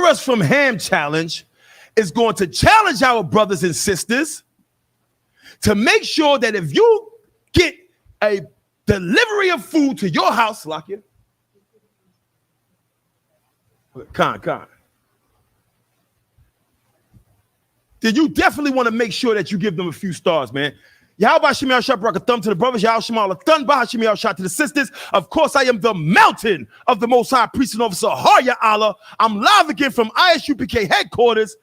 Us from Ham Challenge is going to challenge our brothers and sisters to make sure that if you get a delivery of food to your house, Lakia, then you definitely want to make sure that you give them a few stars, man. Yahweh Shemiah Shah brought a thumb to the brothers. Yahweh Shemiah Thun Bah Shemiah Shah to the sisters. Of course, I am the mountain of the Most High Priest and Officer Harya Allah. I'm live again from ISUPK headquarters.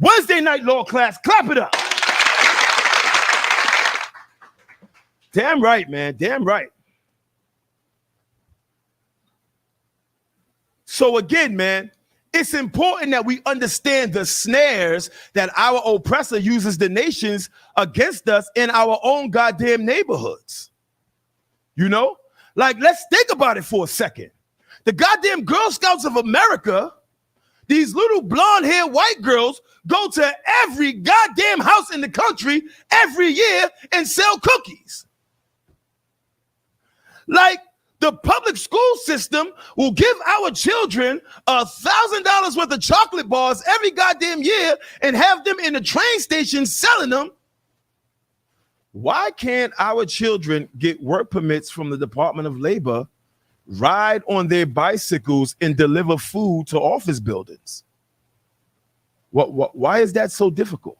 Wednesday night law class. Clap it up. Damn right, man. Damn right. So again, man, it's important that we understand the snares that our oppressor uses the nations against us in our own goddamn neighborhoods. You know? Like, let's think about it for a second. The goddamn Girl Scouts of America, these little blonde-haired white girls, go to every goddamn house in the country every year and sell cookies. Like, the public school system will give our children $1,000 worth of chocolate bars every goddamn year and have them in the train station selling them. Why can't our children get work permits from the Department of Labor, ride on their bicycles, and deliver food to office buildings? Why is that so difficult?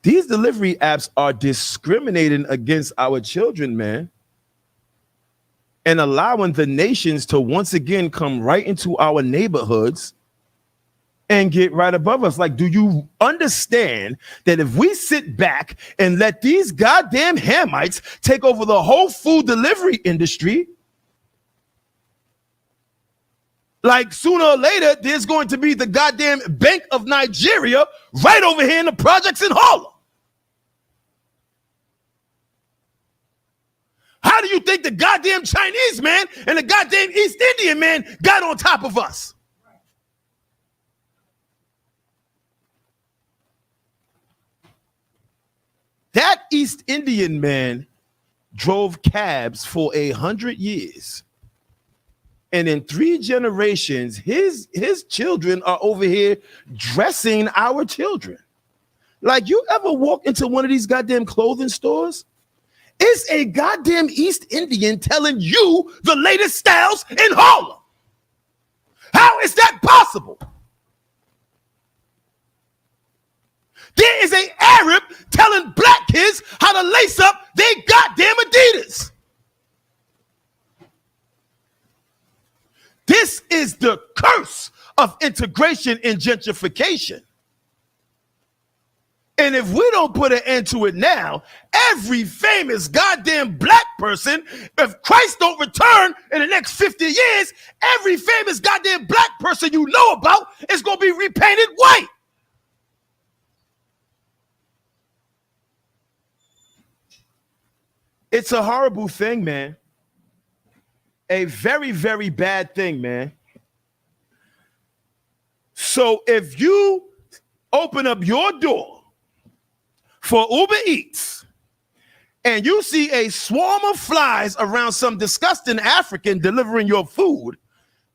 These delivery apps are discriminating against our children, man, and allowing the nations to once again come right into our neighborhoods and get right above us. Like, do you understand that if we sit back and let these goddamn Hamites take over the whole food delivery industry, like sooner or later, there's going to be the goddamn Bank of Nigeria right over here in the projects in Harlem. How do you think the goddamn Chinese man and the goddamn East Indian man got on top of us? That East Indian man drove cabs for 100 years. And in 3 generations, his children are over here dressing our children. Like, you ever walk into one of these goddamn clothing stores? It's a goddamn East Indian telling you the latest styles in Harlem. How is that possible? There is an Arab telling black kids how to lace up their goddamn Adidas. This is the curse of integration and gentrification. And if we don't put an end to it now, every famous goddamn black person, if Christ don't return in the next 50 years, every famous goddamn black person you know about is going to be repainted white. It's a horrible thing, man. A very, very bad thing, man. So if you open up your door for Uber Eats, and you see a swarm of flies around some disgusting African delivering your food,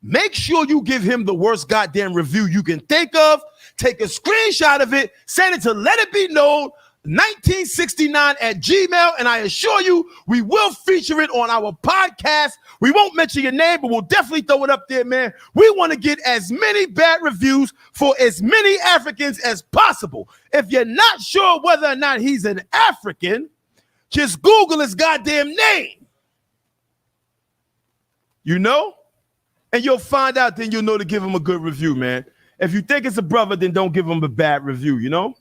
make sure you give him the worst goddamn review you can think of. Take a screenshot of it, send it to Let It Be Known 1969 at Gmail, and I assure you we will feature it on our podcast. We won't mention your name, but we'll definitely throw it up there, man. We want to get as many bad reviews for as many Africans as possible. If you're not sure whether or not he's an African, just Google his goddamn name. You know? And you'll find out, then you'll know to give him a good review, man. If you think it's a brother, then don't give him a bad review, you know?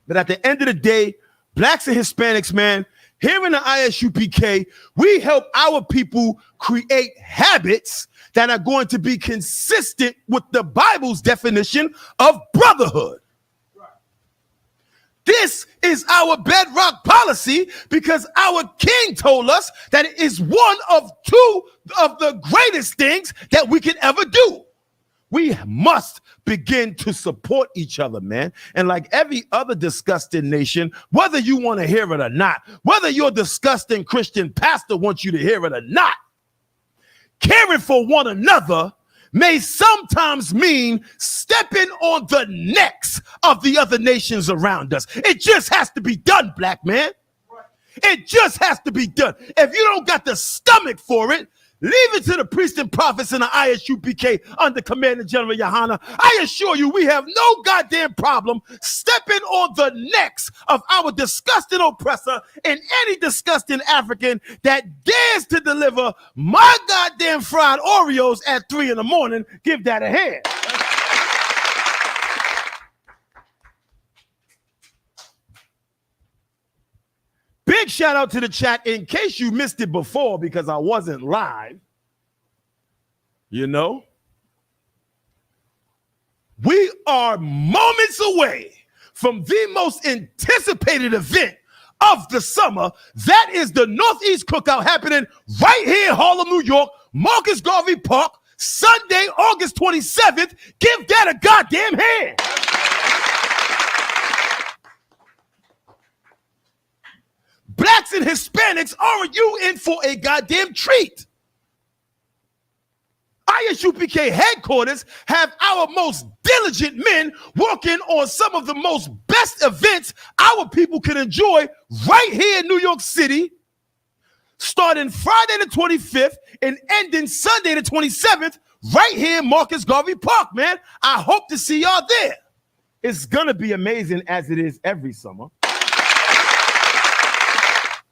But at the end of the day, blacks and Hispanics, man, here in the ISUPK, we help our people create habits that are going to be consistent with the Bible's definition of brotherhood. Right. This is our bedrock policy because our king told us that it is one of 2 of the greatest things that we can ever do. We must begin to support each other, man. And like every other disgusting nation, whether you want to hear it or not, whether your disgusting Christian pastor wants you to hear it or not, caring for one another may sometimes mean stepping on the necks of the other nations around us. It just has to be done, black man. It just has to be done. If you don't got the stomach for it, leave it to the priests and prophets in the ISUPK under Commander General Yohana. I assure you, we have no goddamn problem stepping on the necks of our disgusting oppressor and any disgusting African that dares to deliver my goddamn fried Oreos at 3 in the morning. Give that a hand. Big shout out to the chat in case you missed it before because I wasn't live. You know, we are moments away from the most anticipated event of the summer. That is the Northeast Cookout happening right here in Harlem, New York, Marcus Garvey Park, Sunday, August 27th. Give that a goddamn hand. Blacks and Hispanics, aren't you in for a goddamn treat? ISUPK headquarters have our most diligent men working on some of the most best events our people can enjoy right here in New York City, starting Friday the 25th and ending Sunday the 27th, right here in Marcus Garvey Park, man. I hope to see y'all there. It's going to be amazing as it is every summer.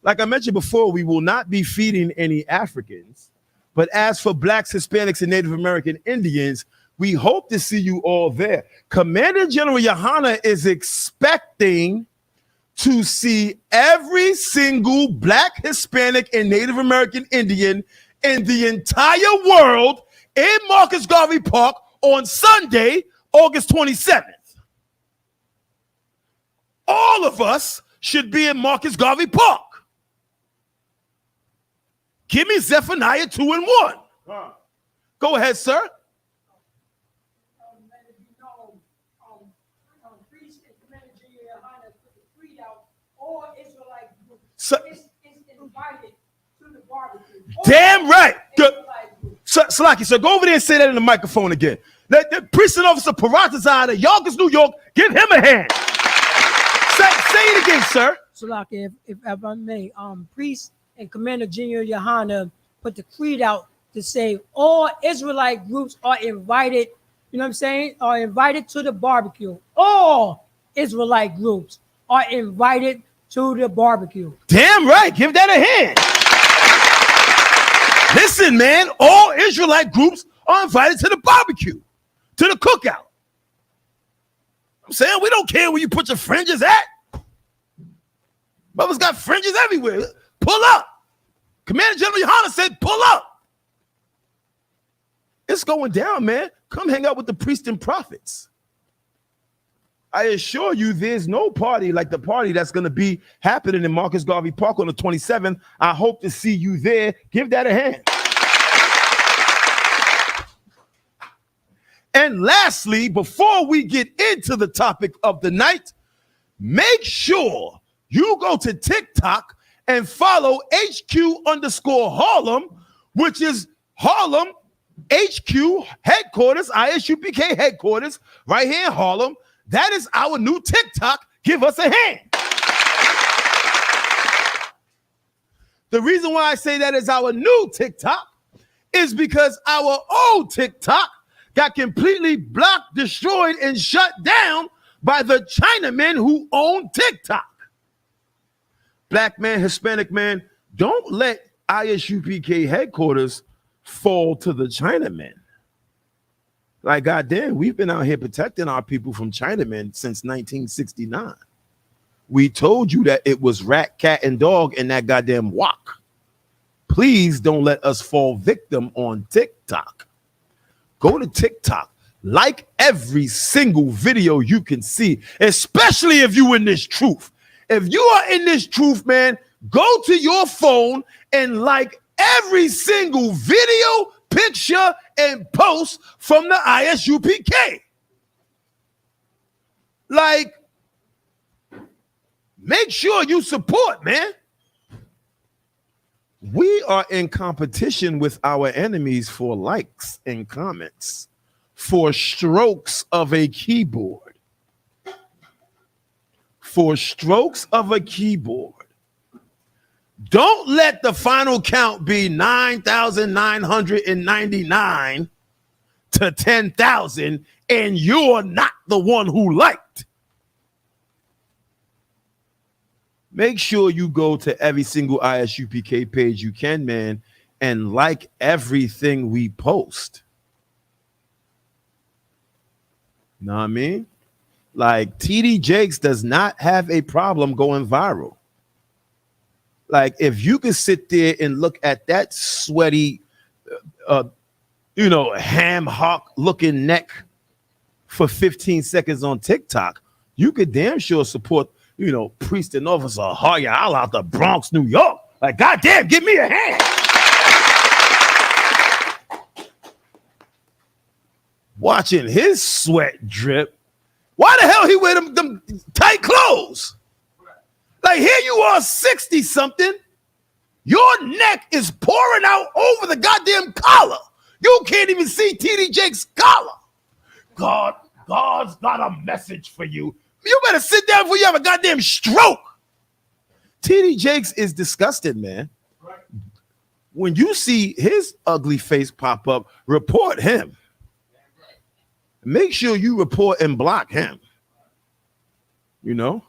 Like I mentioned before, we will not be feeding any Africans. But as for blacks, Hispanics, and Native American Indians, we hope to see you all there. Commander General Yohana is expecting to see every single black, Hispanic, and Native American Indian in the entire world in Marcus Garvey Park on Sunday, August 27th. All of us should be in Marcus Garvey Park. Give me Zephaniah 2 and 1. Go ahead, sir. So, damn right. Salaki, so go over there and say that in the microphone again. The priest and officer Paratazar of Yonkers, New York, give him a hand. Say it again, sir. Salaki, if I may, priest and Commander General Yohana put the creed out to say all Israelite groups are invited, you know what I'm saying, are invited to the barbecue. All Israelite groups are invited to the barbecue. Damn right. Give that a hand. Listen, man, all Israelite groups are invited to the barbecue, to the cookout. I'm saying we don't care where you put your fringes at. Brothers got fringes everywhere. Pull up. Commander General Yohana said, pull up. It's going down, man. Come hang out with the priests and prophets. I assure you there's no party like the party that's going to be happening in Marcus Garvey Park on the 27th. I hope to see you there. Give that a hand. And lastly, before we get into the topic of the night, make sure you go to TikTok and follow HQ_Harlem, which is Harlem HQ headquarters, ISUPK headquarters, right here in Harlem. That is our new TikTok. Give us a hand. The reason why I say that is our new TikTok is because our old TikTok got completely blocked, destroyed, and shut down by the Chinamen who own TikTok. Black man, Hispanic man, don't let ISUPK headquarters fall to the Chinamen. Like, goddamn, we've been out here protecting our people from Chinamen since 1969. We told you that it was rat, cat, and dog in that goddamn wok. Please don't let us fall victim on TikTok. Go to TikTok. Like every single video you can see, especially if you in this truth. If you are in this truth, man, go to your phone and like every single video, picture, and post from the ISUPK. Like, make sure you support, man. We are in competition with our enemies for likes and comments, for strokes of a keyboard. For strokes of a keyboard. Don't let the final count be 9,999 to 10,000 and you're not the one who liked. Make sure you go to every single ISUPK page you can, man, and like everything we post. Know what I mean? Like TD Jakes does not have a problem going viral. Like if you can sit there and look at that sweaty, ham hock looking neck for 15 seconds on TikTok, you could damn sure support, Priest and Officer Hoya out the Bronx, New York. Like, goddamn, give me a hand. Watching his sweat drip. Why the hell he wear them tight clothes? Like, here you are, 60-something. Your neck is pouring out over the goddamn collar. You can't even see TD Jakes' collar. God's got a message for you. You better sit down before you have a goddamn stroke. TD Jakes is disgusted, man. When you see his ugly face pop up, report him. Make sure you report and block him. But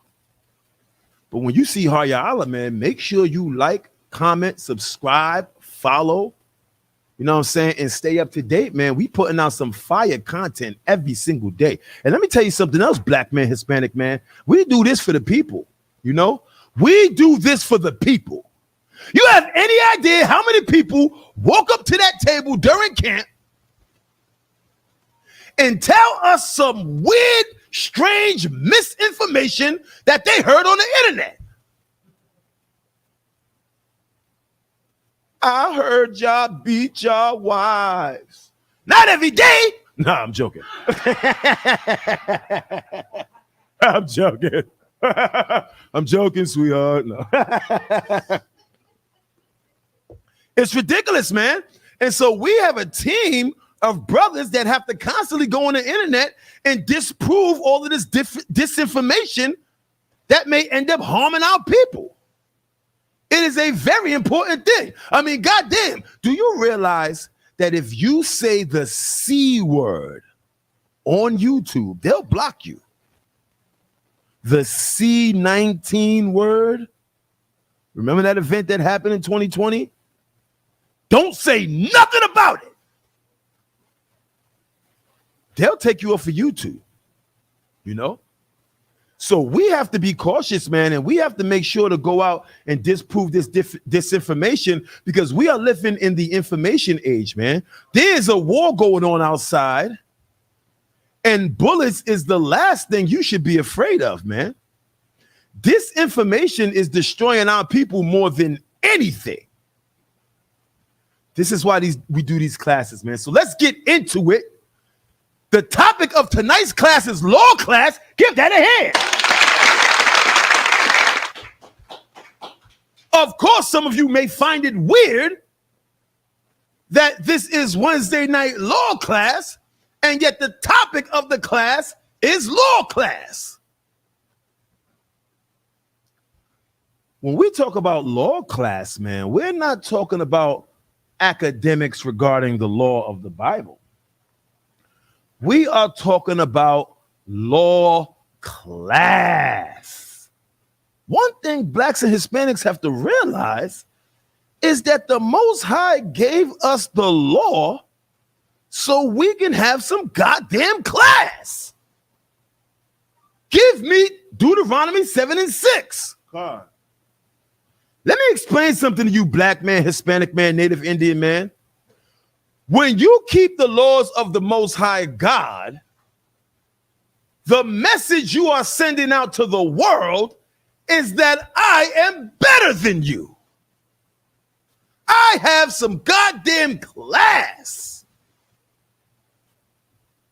when you see Hayala, man, make sure you like, comment, subscribe, follow. You know what I'm saying? And stay up to date, man. We putting out some fire content every single day. And let me tell you something else, black man, Hispanic man. We do this for the people. We do this for the people. You have any idea how many people woke up to that table during camp and tell us some weird, strange misinformation that they heard on the internet? I heard y'all beat y'all wives. Not every day. No, I'm joking. I'm joking. I'm joking, sweetheart. No. It's ridiculous, man. And so we have a team of brothers that have to constantly go on the internet and disprove all of this disinformation that may end up harming our people. It is a very important thing. I mean, goddamn, do you realize that if you say the C word on YouTube, they'll block you? The C19 word. Remember that event that happened in 2020? Don't say nothing about it. They'll take you off of YouTube, So we have to be cautious, man, and we have to make sure to go out and disprove this disinformation because we are living in the information age, man. There's a war going on outside, and bullets is the last thing you should be afraid of, man. Disinformation is destroying our people more than anything. This is why we do these classes, man. So let's get into it. The topic of tonight's class is law class. Give that a hand. Of course, some of you may find it weird that this is Wednesday night law class, and yet the topic of the class is law class. When we talk about law class, man, we're not talking about academics regarding the law of the Bible. We are talking about law class. One thing blacks and Hispanics have to realize is that the Most High gave us the law so we can have some goddamn class. Give me Deuteronomy 7:6. God. Let me explain something to you, black man, Hispanic man, Native Indian man. When you keep the laws of the Most High God, the message you are sending out to the world is that I am better than you. I have some goddamn class.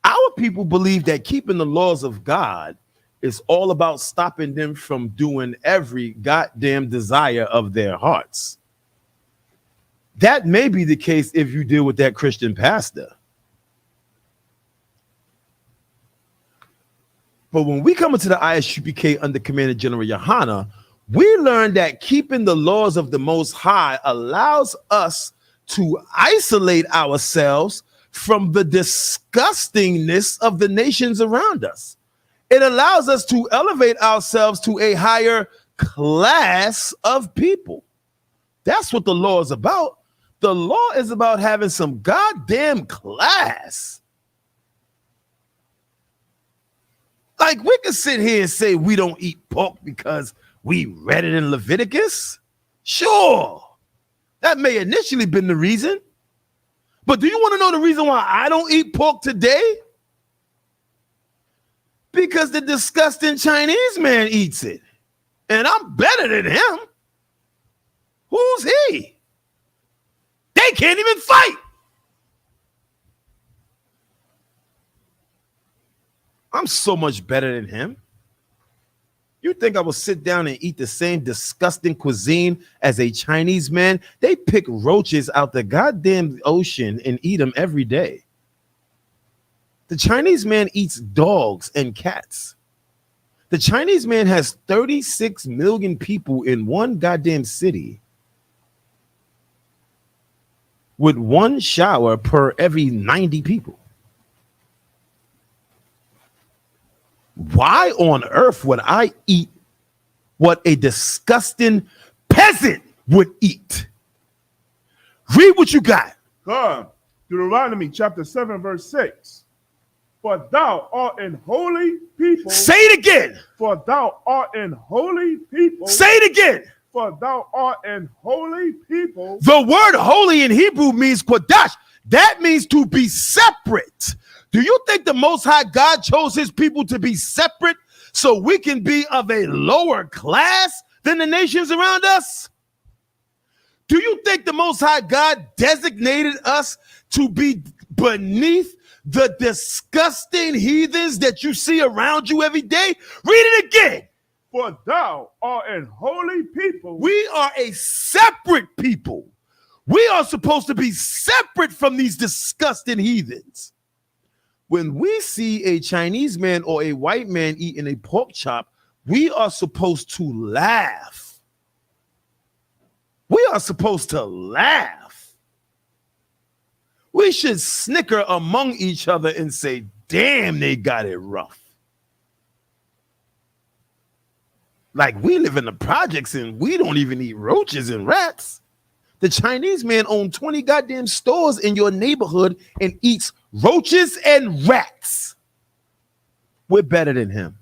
Our people believe that keeping the laws of God is all about stopping them from doing every goddamn desire of their hearts. That may be the case if you deal with that Christian pastor. But when we come into the ISUPK under Commander General Yohana, we learn that keeping the laws of the Most High allows us to isolate ourselves from the disgustingness of the nations around us. It allows us to elevate ourselves to a higher class of people. That's what the law is about. The law is about having some goddamn class. Like, we can sit here and say we don't eat pork because we read it in Leviticus. Sure, that may initially been the reason. But do you want to know the reason why I don't eat pork today? Because the disgusting Chinese man eats it. And I'm better than him. Who's he? They can't even fight. I'm so much better than him. You think I will sit down and eat the same disgusting cuisine as a Chinese man? They pick roaches out the goddamn ocean and eat them every day. The Chinese man eats dogs and cats. The Chinese man has 36 million people in one goddamn city with one shower per every 90 people. Why on earth would I eat what a disgusting peasant would eat? Read what you got. God, Deuteronomy chapter 7, verse 6. For thou art an holy people. Say it again. For thou art an holy people. Say it again. For thou art an holy people. The word holy in Hebrew means kodash. That means to be separate. Do you think the Most High God chose his people to be separate so we can be of a lower class than the nations around us? Do you think the Most High God designated us to be beneath the disgusting heathens that you see around you every day? Read it again. For thou art an holy people. We are a separate people. We are supposed to be separate from these disgusting heathens. When we see a Chinese man or a white man eating a pork chop, we are supposed to laugh. We are supposed to laugh. We should snicker among each other and say, damn, they got it rough. Like, we live in the projects and we don't even eat roaches and rats. The Chinese man owns 20 goddamn stores in your neighborhood and eats roaches and rats. We're better than him.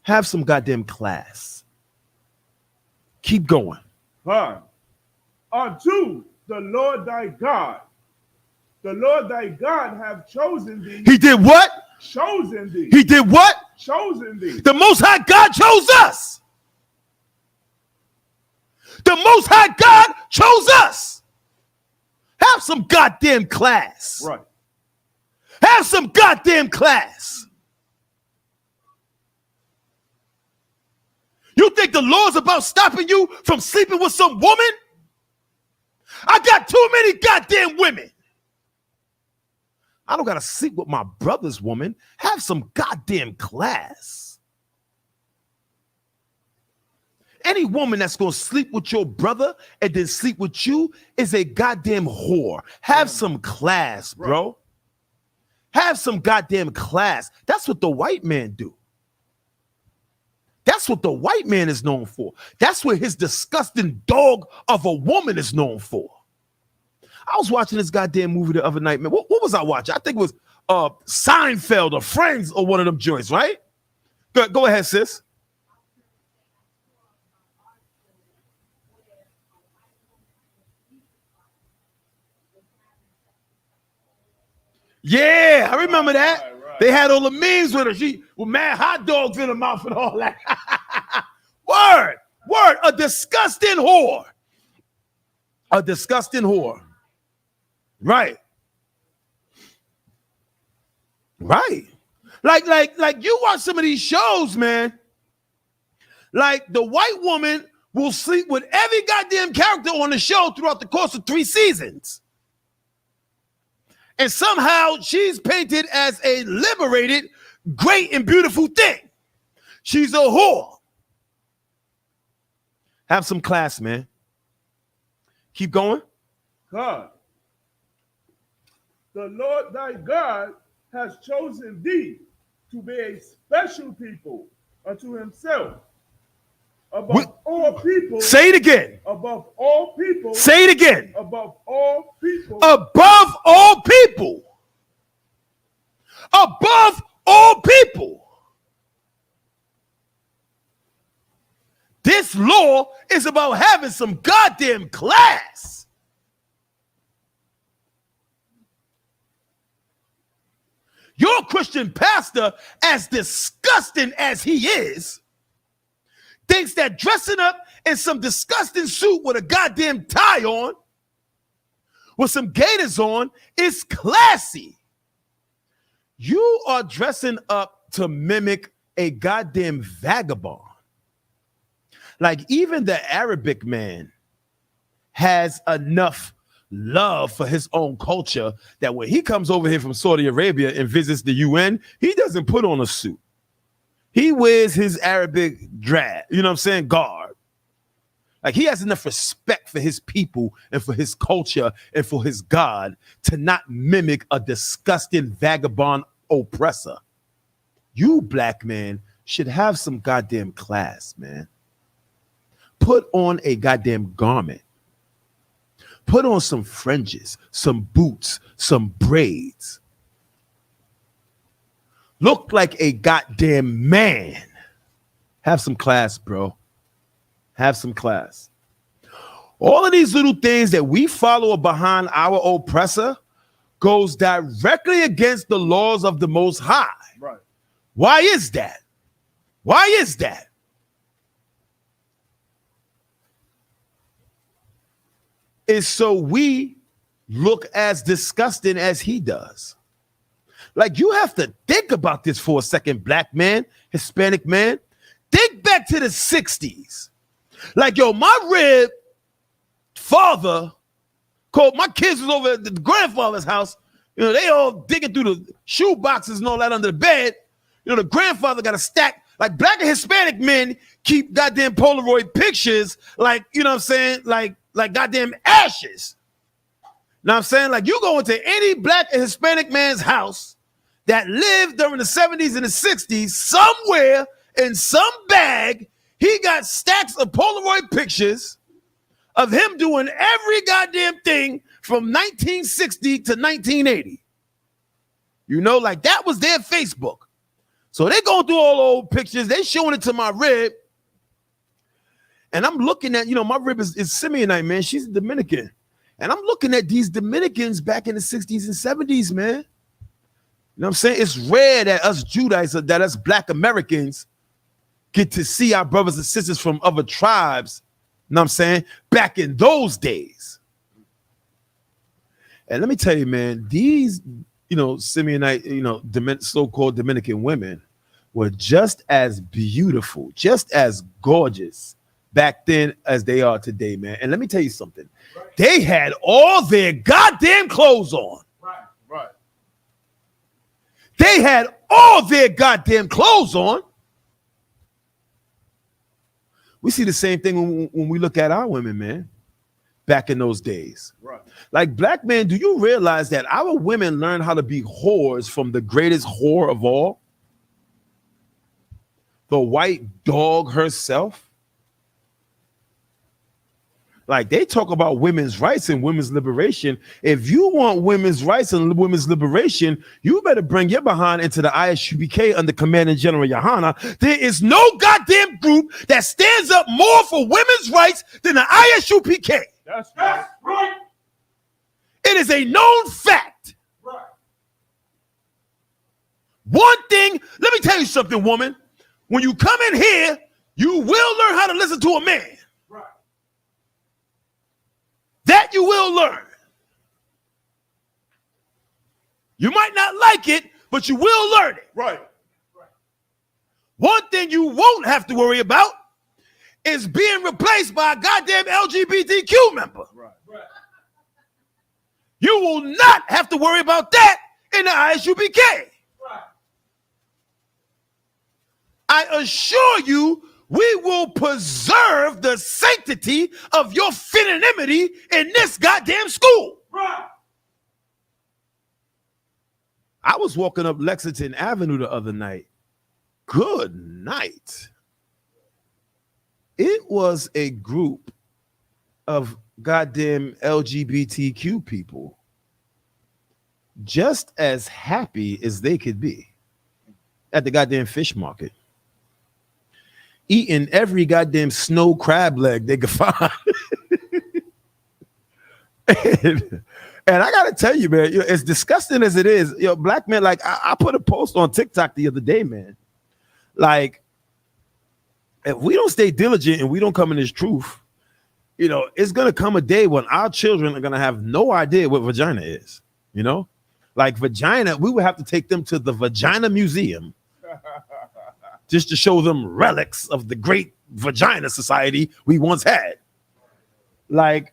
Have some goddamn class. Keep going. God, unto the Lord thy God. The Lord thy God have chosen thee. He did what? Chosen thee. He did what? Chosen thee. The Most High God chose us. The Most High God chose us. Have some goddamn class. Right. Have some goddamn class. You think the law's about stopping you from sleeping with some woman? I got too many goddamn women. I don't got to sleep with my brother's woman. Have some goddamn class. Any woman that's going to sleep with your brother and then sleep with you is a goddamn whore. Have some class, bro. Have some goddamn class. That's what the white man do. That's what the white man is known for. That's what his disgusting dog of a woman is known for. I was watching this goddamn movie the other night, man. What was I watching? I think it was Seinfeld or Friends or one of them joints, right? Go ahead, sis. Yeah, I remember that. Right. They had all the memes with her. She with mad hot dogs in her mouth and all that. Word, a disgusting whore. A disgusting whore. Right. Like you watch some of these shows, man. Like the white woman will sleep with every goddamn character on the show throughout the course of 3 seasons. And somehow she's painted as a liberated, great, and beautiful thing. She's a whore. Have some class, man. Keep going. God, the Lord thy God has chosen thee to be a special people unto himself. Above all people. Say it again. Above all people. Say it again. Above all people. Above all people. Above all people. This law is about having some goddamn class. Your Christian pastor, as disgusting as he is, thinks that dressing up in some disgusting suit with a goddamn tie on, with some gaiters on, is classy. You are dressing up to mimic a goddamn vagabond. Like, even the Arabic man has enough love for his own culture that when he comes over here from Saudi Arabia and visits the UN, he doesn't put on a suit. He wears his Arabic drab, you know what I'm saying, garb. Like, he has enough respect for his people and for his culture and for his God to not mimic a disgusting vagabond oppressor. You, black man, should have some goddamn class, man. Put on a goddamn garment. Put on some fringes, some boots, some braids. Look like a goddamn man. Have some class, bro. Have some class. All of these little things that we follow behind our oppressor goes directly against the laws of the Most High. Right. Why is that? Why is that? It's so we look as disgusting as he does. Like, you have to think about this for a second, black man, Hispanic man. Think back to the 60s. Like, yo, my red father called, my kids was over at the grandfather's house. You know, they all digging through the shoe boxes and all that under the bed. You know, the grandfather got a stack. Like, black and Hispanic men keep goddamn Polaroid pictures, like, you know what I'm saying? Like goddamn ashes. Know what I'm saying? Like, you go into any black and Hispanic man's house that lived during the 70s and the 60s, somewhere in some bag, he got stacks of Polaroid pictures of him doing every goddamn thing from 1960 to 1980. You know, like, that was their Facebook. So they going through all the old pictures. They showing it to my rib. And I'm looking at, you know, my rib is Simeonite, man. She's a Dominican. And I'm looking at these Dominicans back in the 60s and 70s, man. You know what I'm saying? It's rare that us Judites, that us black Americans get to see our brothers and sisters from other tribes, you know what I'm saying, back in those days. And let me tell you, man, these, you know, Simeonite, you know, so-called Dominican women were just as beautiful, just as gorgeous back then as they are today, man. And let me tell you something. Right. They had all their goddamn clothes on. Right. They had all their goddamn clothes on. We see the same thing when we look at our women, man, back in those days. Right. Like, black man, do you realize that our women learn how to be whores from the greatest whore of all? The white dog herself. Like, they talk about women's rights and women's liberation. If you want women's rights and women's liberation, you better bring your behind into the ISUPK under Commanding General Yohana. There is no goddamn group that stands up more for women's rights than the ISUPK. That's right. It is a known fact. Right. One thing, let me tell you something, woman. When you come in here, you will learn how to listen to a man. Right. That you will learn. You might not like it, but you will learn it. Right. One thing you won't have to worry about is being replaced by a goddamn LGBTQ member. Right. You will not have to worry about that in the ISUPK. Right. I assure you, we will preserve the sanctity of your femininity in this goddamn school. Right. I was walking up Lexington Avenue the other night. Good night. It was a group of goddamn LGBTQ people just as happy as they could be at the goddamn fish market, eating every goddamn snow crab leg they could find. And I gotta tell you, man, as disgusting as it is, black men, like I put a post on TikTok the other day, man. Like, if we don't stay diligent and we don't come in this truth, it's gonna come a day when our children are gonna have no idea what vagina is. Like vagina, we would have to take them to the Vagina Museum just to show them relics of the great vagina society we once had. Like,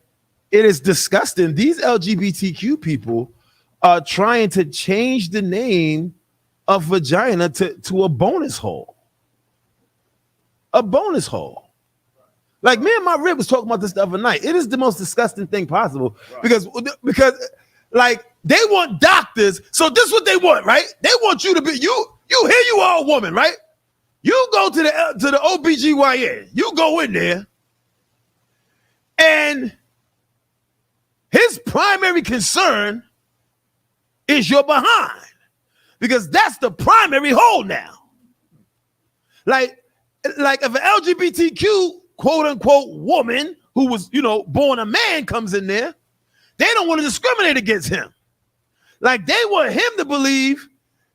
it is disgusting. These LGBTQ people are trying to change the name of vagina to a bonus hole. A bonus hole. Like, me and my rib was talking about this the other night. It is the most disgusting thing possible. Right. Because like, they want doctors. So this is what they want, right? They want you to be, you here you are a woman, right? You go to the OBGYN. You go in there, and his primary concern is your behind, because that's the primary hole now. Like if an LGBTQ quote unquote woman who was, born a man comes in there, they don't want to discriminate against him. Like, they want him to believe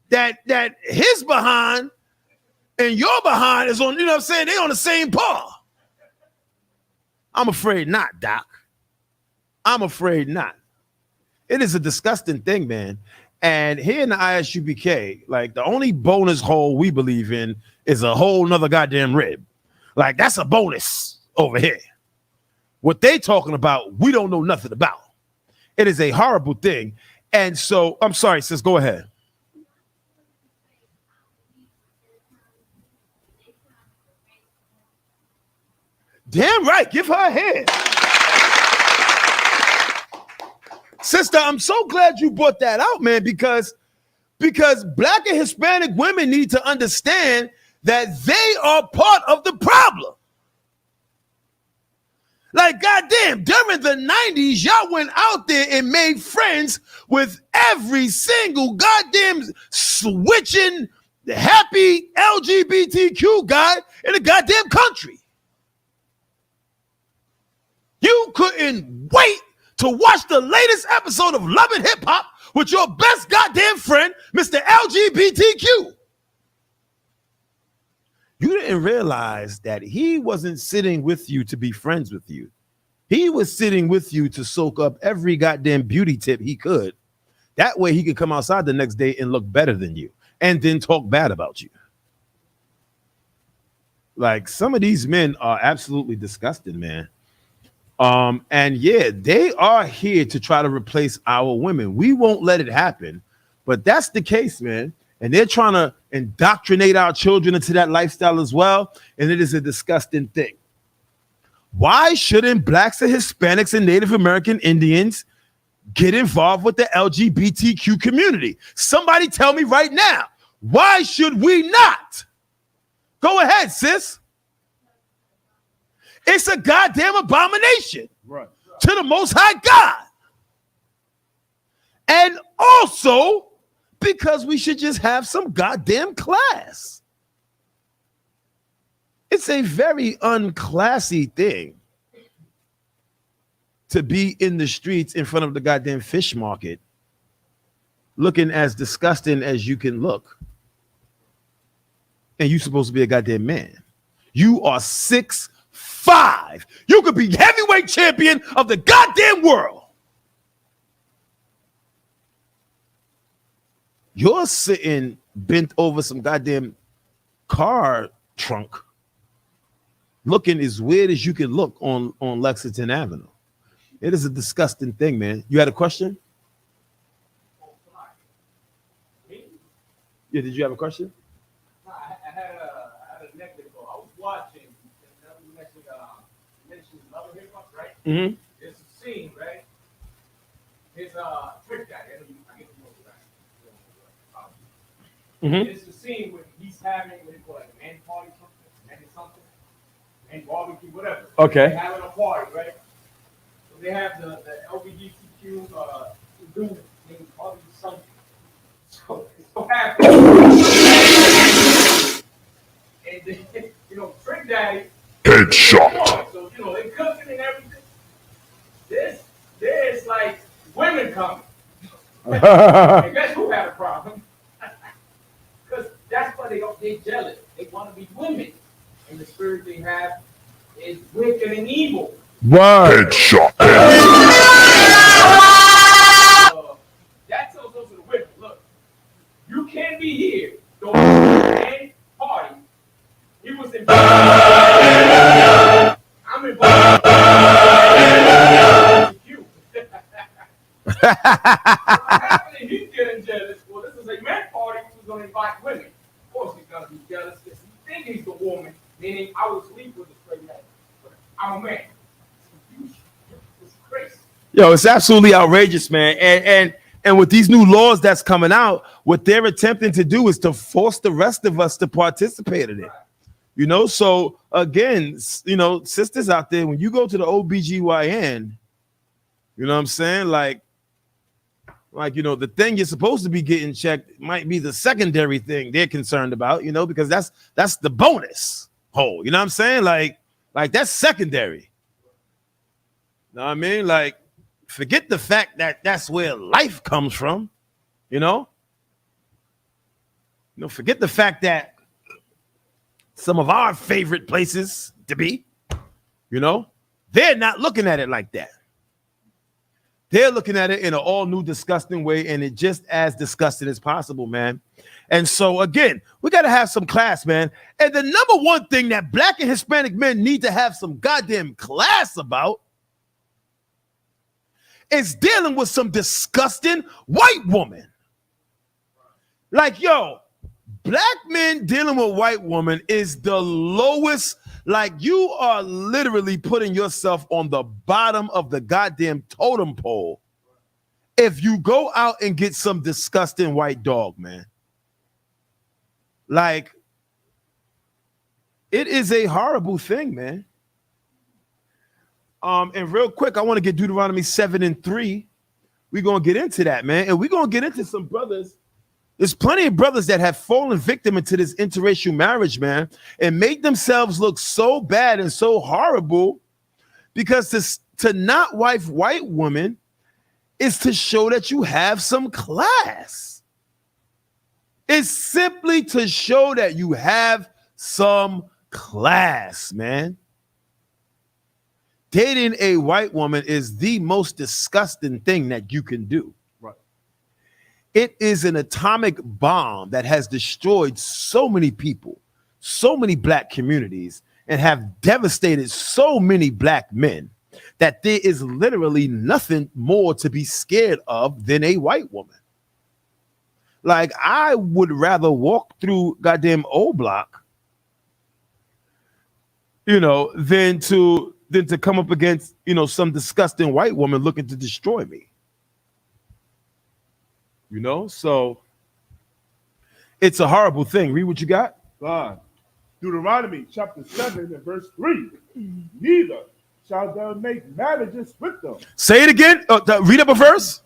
that his behind and your behind is on, they on the same par. I'm afraid not, Doc. I'm afraid not. It is a disgusting thing, man. And here in the ISUPK, like, the only bonus hole we believe in is a whole nother goddamn rib. Like, that's a bonus over here. What they talking about, we don't know nothing about. It is a horrible thing. And so, I'm sorry, sis, go ahead. Damn right, give her a hand. Sister, I'm so glad you brought that out, man, because Black and Hispanic women need to understand that they are part of the problem. Like, goddamn, during the 90s, y'all went out there and made friends with every single goddamn switching, happy LGBTQ guy in the goddamn country. You couldn't wait to watch the latest episode of Love and Hip Hop with your best goddamn friend, Mr. LGBTQ. You didn't realize that he wasn't sitting with you to be friends with you. He was sitting with you to soak up every goddamn beauty tip he could. That way he could come outside the next day and look better than you and then talk bad about you. Like, some of these men are absolutely disgusting, man. And yeah, they are here to try to replace our women. We won't let it happen, but that's the case, man. And they're trying to indoctrinate our children into that lifestyle as well. And it is a disgusting thing. Why shouldn't Blacks and Hispanics and Native American Indians get involved with the LGBTQ community? Somebody tell me right now, why should we not? Go ahead, sis. It's a goddamn abomination, Right. to the Most High God. And also, because we should just have some goddamn class. It's a very unclassy thing to be in the streets in front of the goddamn fish market looking as disgusting as you can look. And you're supposed to be a goddamn man. You are 6'5". You could be heavyweight champion of the goddamn world. You're sitting bent over some goddamn car trunk looking as weird as you can look on Lexington Avenue. It is a disgusting thing, man. You had a question? Yeah, did you have a question? I had a negative goal. I was watching, you mentioned Love and Hip Hop, right? Mm-hmm. There's a scene, right? His Trick Daddy, I get the most right. Mm-hmm. It's a scene where he's having what do you call it, a man party something, and barbecue, whatever. Okay. They're having a party, right? So they have the LGBTQ dude named Bobby something. So happy. And then, Trick Daddy. Headshot. So, they cooking and everything. There's like women coming. And guess who had a problem? Because that's why they jealous. They want to be women. And the spirit they have is wicked and evil. Word. Headshot. That tells those to the women, look, you can't be here. Don't man party. He was in. I'm involved. You. What happened? He's getting jealous. Well, this is a man party. Who's going to invite women? Of course, he's going to be jealous because he thinks he's the woman. Meaning, I would sleep with a straight man. But I'm a man. It's crazy. Yo, it's absolutely outrageous, man. And with these new laws that's coming out, what they're attempting to do is to force the rest of us to participate in it. So again, sisters out there, when you go to the OBGYN, you know what I'm saying? Like, the thing you're supposed to be getting checked might be the secondary thing they're concerned about, because that's the bonus hole. You know what I'm saying? Like that's secondary. Know what I mean? Like, forget the fact that that's where life comes from, forget the fact that some of our favorite places to be, they're not looking at it like that. They're looking at it in an all new, disgusting way, and it just as disgusting as possible, man. And so, again, we got to have some class, man. And the number one thing that Black and Hispanic men need to have some goddamn class about is dealing with some disgusting white woman. Like, yo, Black men dealing with white woman is the lowest. Like, you are literally putting yourself on the bottom of the goddamn totem pole if you go out and get some disgusting white dog, man. Like, it is a horrible thing, man. And real quick, I want to get Deuteronomy 7:3. We're going to get into that, man. And we're going to get into some brothers. There's plenty of brothers that have fallen victim into this interracial marriage, man, and made themselves look so bad and so horrible because to not wife white women is to show that you have some class. It's simply to show that you have some class, man. Dating a white woman is the most disgusting thing that you can do. Right. It is an atomic bomb that has destroyed so many people, so many Black communities, and have devastated so many Black men that there is literally nothing more to be scared of than a white woman. Like, I would rather walk through goddamn O Block, than to come up against, some disgusting white woman looking to destroy me. So it's a horrible thing. Read what you got. God. Deuteronomy chapter 7 and verse 3. Neither shall thou make marriages with them. Say it again. Read up a verse.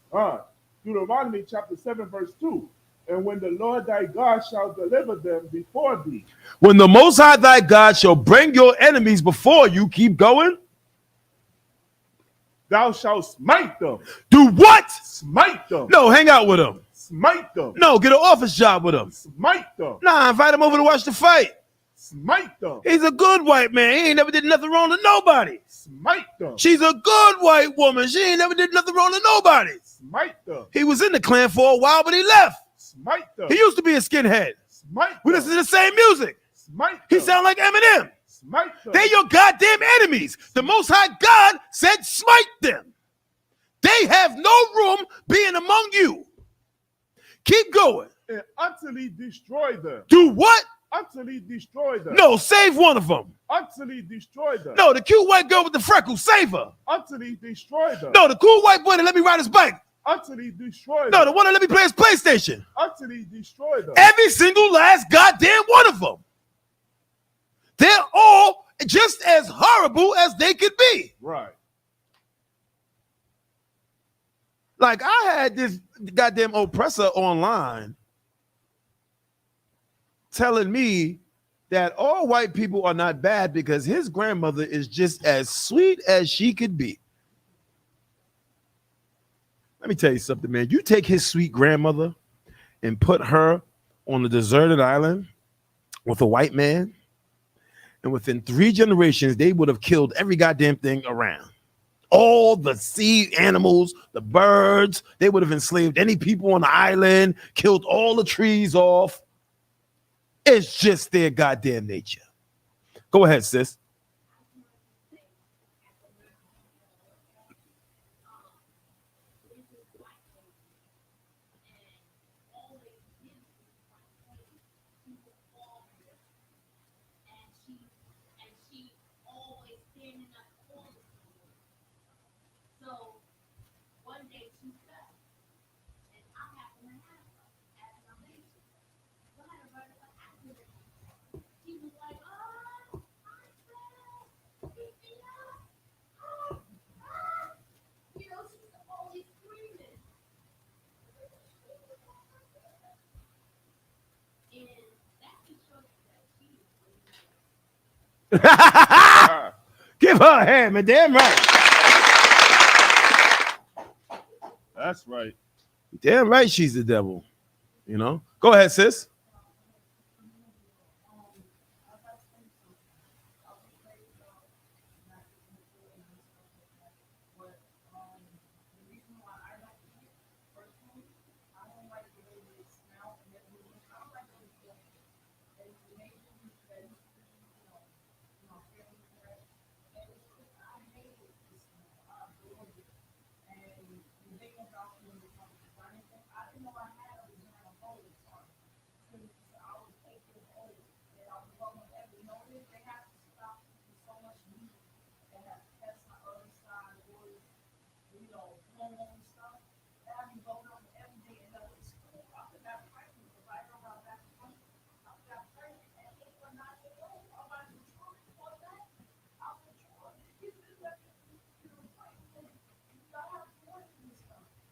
Deuteronomy chapter 7 verse 2. And when the Lord thy God shall deliver them before thee. When the Most High thy God shall bring your enemies before you, keep going. Thou shalt smite them. Do what? Smite them. No, hang out with them. Smite them. No, get an office job with them. Smite them. Nah, invite him over to watch the fight. Smite them. He's a good white man. He ain't never did nothing wrong to nobody. Smite them. She's a good white woman. She ain't never did nothing wrong to nobody. Smite them. He was in the Klan for a while, but he left. Smite them. He used to be a skinhead. Smite We them. listen to the same music. Smite them. He sound like Eminem. Smite them. They're your goddamn enemies. The Most High God said, smite them. They have no room being among you. Keep going. And utterly destroy them. Do what? Utterly destroy them. No, save one of them. Utterly destroy them. No, the cute white girl with the freckles, save her. Utterly destroy them. No, the cool white boy that let me ride his bike. Utterly destroy No, them. the one that let me play his PlayStation. Utterly destroy them. Every single last goddamn one of them. They're all just as horrible as they could be. Right. Like, I had this goddamn oppressor online telling me that all white people are not bad because his grandmother is just as sweet as she could be. Let me tell you something, man. You take his sweet grandmother and put her on a deserted island with a white man, and within 3 generations, they would have killed every goddamn thing around. All the sea animals, the birds, they would have enslaved any people on the island, killed all the trees off. It's just their goddamn nature. Go ahead, sis. Give her a hand, man. Damn right. That's right. Damn right she's the devil. You know? Go ahead, sis.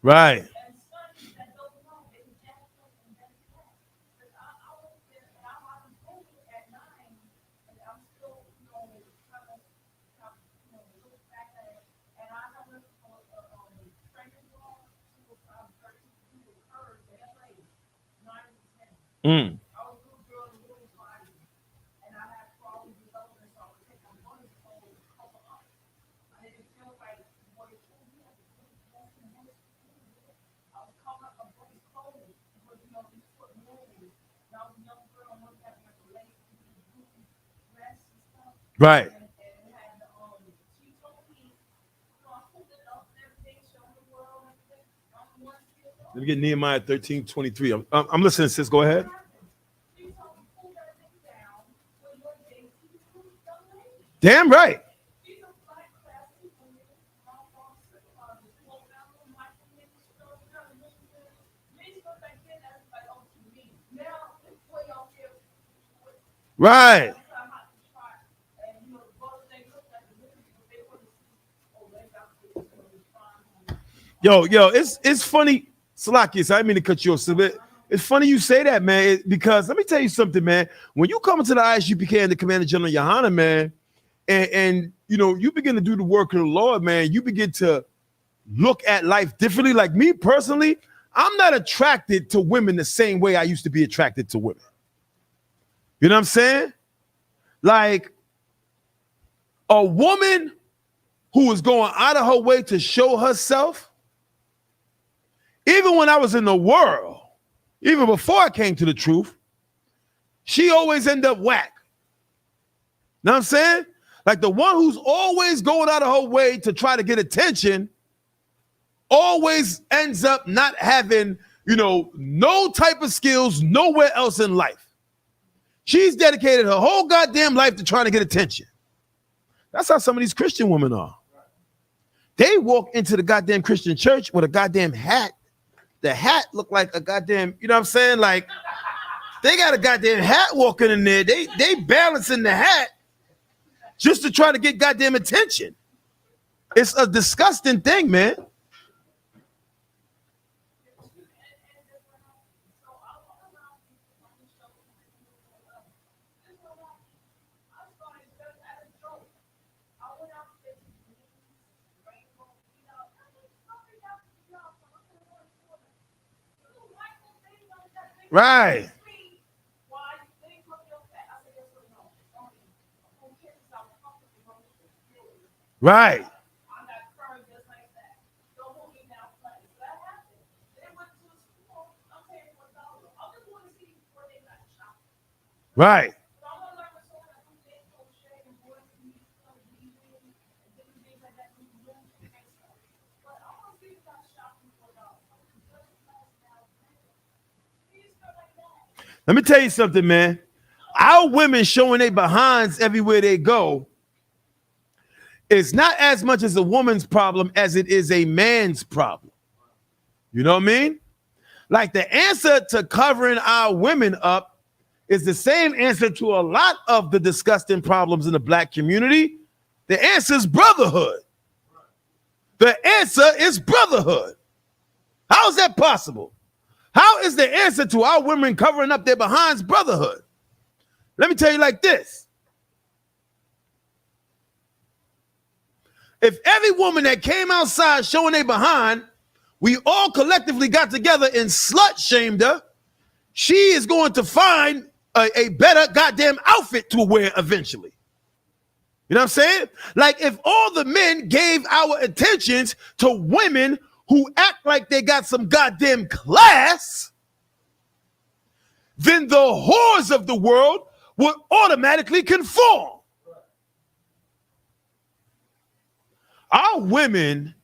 Right. Mm. Right. Let me get Nehemiah 13:23. I'm listening, sis. Go ahead. Damn right. Right. Yo, it's funny, Salakis. I didn't mean to cut you off, but it's funny you say that, man, because let me tell you something, man. When you come into the ISUPK and the Commander General Yohana, man, and you know, you begin to do the work of the Lord, man, you begin to look at life differently. Like me personally, I'm not attracted to women the same way I used to be attracted to women. You know what I'm saying? Like a woman who is going out of her way to show herself. Even when I was in the world, even before I came to the truth, she always ended up whack. Know what I'm saying? Like the one who's always going out of her way to try to get attention always ends up not having, no type of skills nowhere else in life. She's dedicated her whole goddamn life to trying to get attention. That's how some of these Christian women are. They walk into the goddamn Christian church with a goddamn hat. The hat look like a goddamn, you know what I'm saying? Like, they got a goddamn hat walking in there. They balancing the hat just to try to get goddamn attention. It's a disgusting thing, man. Right. Right. Right. Let me tell you something, man. Our women showing their behinds everywhere they go is not as much as a woman's problem as it is a man's problem. You know what I mean? Like the answer to covering our women up is the same answer to a lot of the disgusting problems in the black community. The answer is brotherhood. The answer is brotherhood. How is that possible? How is the answer to our women covering up their behinds brotherhood? Let me tell you like this. If every woman that came outside showing their behind, we all collectively got together and slut shamed her, she is going to find a better goddamn outfit to wear eventually. You know what I'm saying? Like if all the men gave our attentions to women who act like they got some goddamn class, then the whores of the world would automatically conform. Our women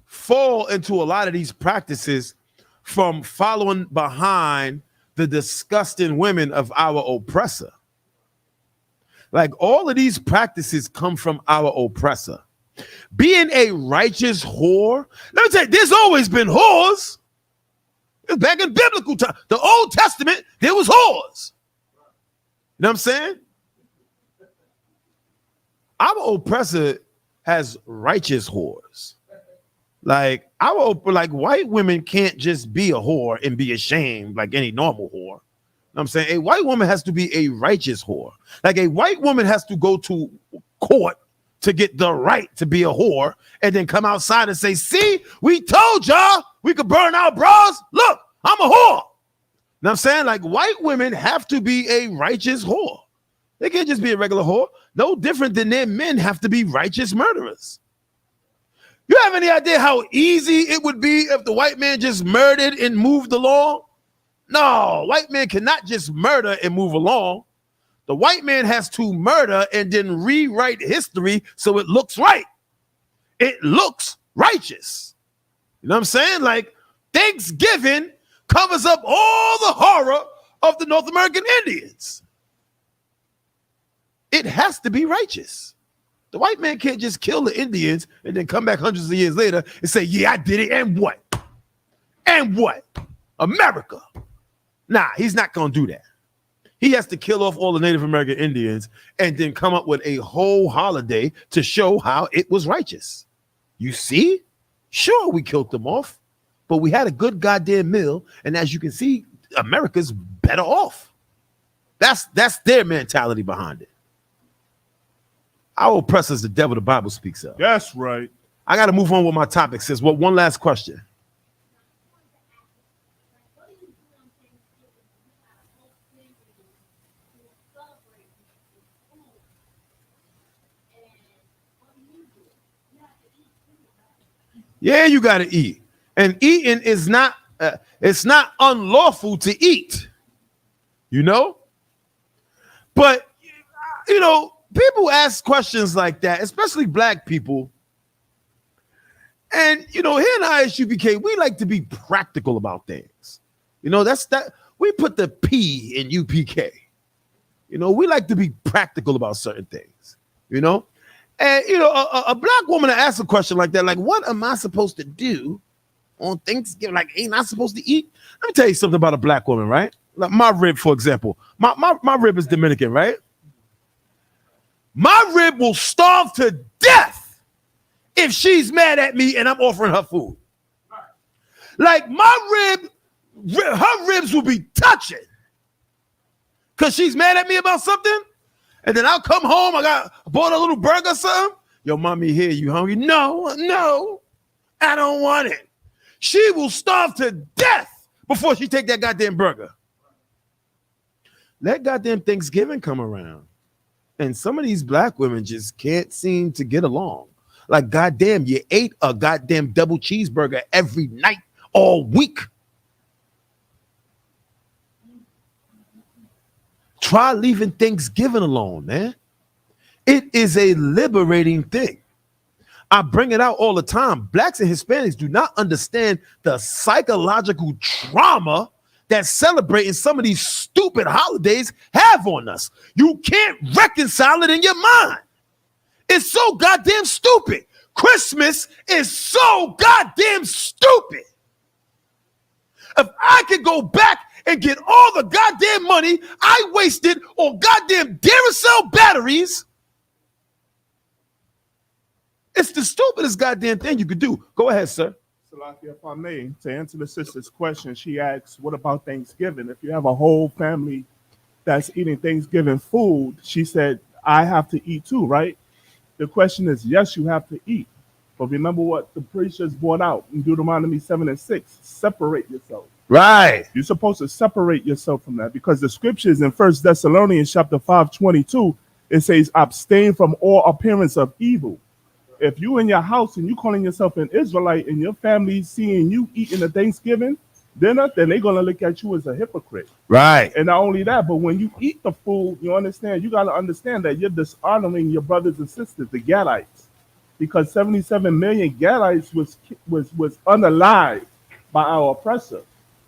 fall into a lot of these practices from following behind the disgusting women of our oppressor. Like all of these practices come from our oppressor. Being a righteous whore, let me tell you, there's always been whores. Back in biblical time, the Old Testament, there was whores. You know what I'm saying? Our oppressor has righteous whores. Like white women can't just be a whore and be ashamed like any normal whore. You know what I'm saying? A white woman has to be a righteous whore. Like a white woman has to go to court to get the right to be a whore and then come outside and say, see, we told y'all we could burn our bras. Look, I'm a whore. You know what I'm saying? Like white women have to be a righteous whore. They can't just be a regular whore. No different than their men have to be righteous murderers. You have any idea how easy it would be if the white man just murdered and moved along? No, white man cannot just murder and move along. The white man has to murder and then rewrite history so it looks right. It looks righteous. You know what I'm saying? Like Thanksgiving covers up all the horror of the North American Indians. It has to be righteous. The white man can't just kill the Indians and then come back hundreds of years later and say, yeah, I did it. And what? And what? America. Nah, he's not going to do that. He has to kill off all the Native American Indians and then come up with a whole holiday to show how it was righteous. You see? Sure, we killed them off, but we had a good goddamn meal. And as you can see, America's better off. That's their mentality behind it. Our oppressor is the devil the Bible speaks of. That's right. I got to move on with my topic, sis. Well, one last question. Yeah, you got to eat. And eating is not, it's not unlawful to eat. You know? But you know, people ask questions like that, especially black people. And you know, here in ISUPK, we like to be practical about things. You know, that's that we put the P in UPK. You know, we like to be practical about certain things. You know, and you know, a black woman to ask a question like that, like, what am I supposed to do on Thanksgiving? Like, ain't I supposed to eat? Let me tell you something about a black woman, right? Like my rib, for example. My rib is Dominican, right? My rib will starve to death if she's mad at me and I'm offering her food. Like my her ribs will be touching because she's mad at me about something. And then I'll come home, I bought a little burger or something. Yo, mommy, here, you hungry? No, I don't want it. She will starve to death before she take that goddamn burger. Let goddamn Thanksgiving come around. And some of these black women just can't seem to get along. Like, goddamn, you ate a goddamn double cheeseburger every night all week. Try leaving Thanksgiving alone, man. It is a liberating thing. I bring it out all the time. Blacks and Hispanics do not understand the psychological trauma that celebrating some of these stupid holidays have on us. You can't reconcile it in your mind. It's so goddamn stupid. Christmas is so goddamn stupid. If I could go back and get all the goddamn money I wasted on goddamn Duracell batteries, it's the stupidest goddamn thing you could do. Go ahead, sir. Salakia, if I may, to answer the sister's question, she asks, what about Thanksgiving? If you have a whole family that's eating Thanksgiving food, she said, I have to eat too, right? The question is, yes, you have to eat. But remember what the priest just brought out in Deuteronomy 7:6, separate yourself. Right. You're supposed to separate yourself from that because the scriptures in 1 Thessalonians chapter 5:22, it says, abstain from all appearance of evil. If you in your house and you calling yourself an Israelite and your family seeing you eating a Thanksgiving dinner, then they're going to look at you as a hypocrite. Right. And not only that, but when you eat the food, you understand, you got to understand that you're dishonoring your brothers and sisters, the Gadites, because 77 million Gadites was unalived by our oppressor.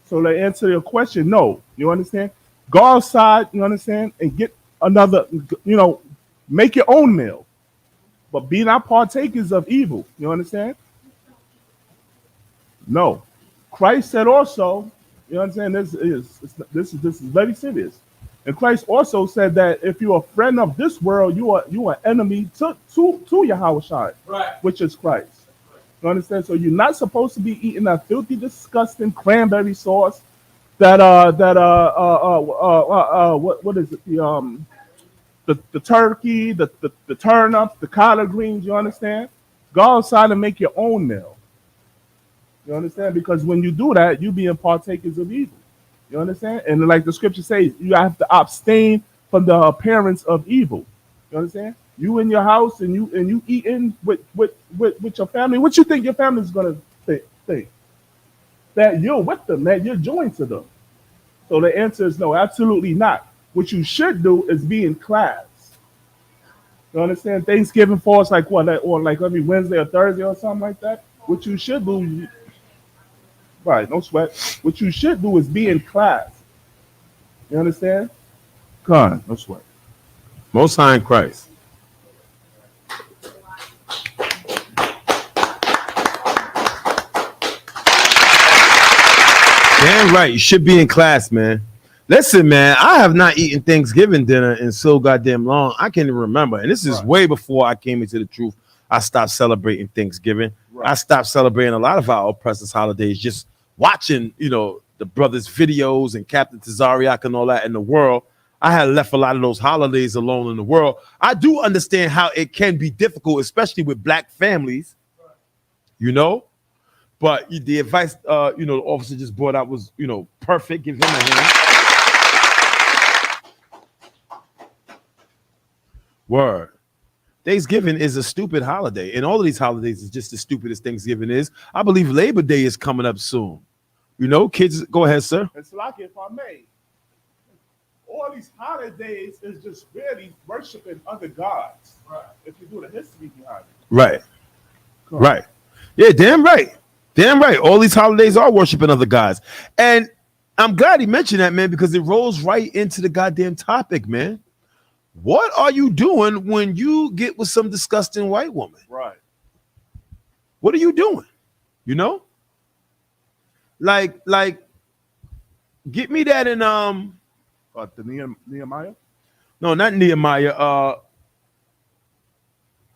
So to answer your question, no, you understand? Go outside, you understand, and get another, you know, make your own meal. But be not partakers of evil. You understand? No. Christ said also, you understand, this is very serious. And Christ also said that if you're a friend of this world, you are enemy to Yahushua, Right. which is Christ. You understand? So you're not supposed to be eating that filthy, disgusting cranberry sauce what is it? The turkey, the turnips, the collard greens, you understand? Go outside and make your own meal. You understand? Because when you do that, you being partakers of evil. You understand? And like the scripture says, you have to abstain from the appearance of evil. You understand? You in your house and you eating with your family. What you think your family is gonna think? That you're with them, that you're joined to them. So the answer is no, absolutely not. What you should do is be in class. You understand? Thanksgiving falls like what, or like every Wednesday or Thursday or something like that. What you should do, right? No sweat. What you should do is be in class. You understand? Come on, no sweat. Most High in Christ. Damn right, you should be in class, man. Listen, man, I have not eaten Thanksgiving dinner in so goddamn long. I can't even remember. And this is Right. way before I came into the truth. I stopped celebrating Thanksgiving. Right. I stopped celebrating a lot of our oppressors' holidays, just watching, you know, the brothers' videos and Captain Tazariak and all that in the world. I had left a lot of those holidays alone in the world. I do understand how it can be difficult, especially with black families, you know. But the advice, you know, the officer just brought out was, you know, perfect. Give him a hand. Word. Thanksgiving is a stupid holiday, and all of these holidays is just as stupid as Thanksgiving is. I believe Labor Day is coming up soon. You know, kids, go ahead, sir. And Salaki, if I may, all these holidays is just really worshiping other gods. Right. If you do the history behind it. Right. Come on. Right. Yeah, damn right. Damn right. All these holidays are worshiping other gods. And I'm glad he mentioned that, man, because it rolls right into the goddamn topic, man. What are you doing when you get with some disgusting white woman? Right. What are you doing? You know? Like, get me that in The Nehemiah. no, not Nehemiah.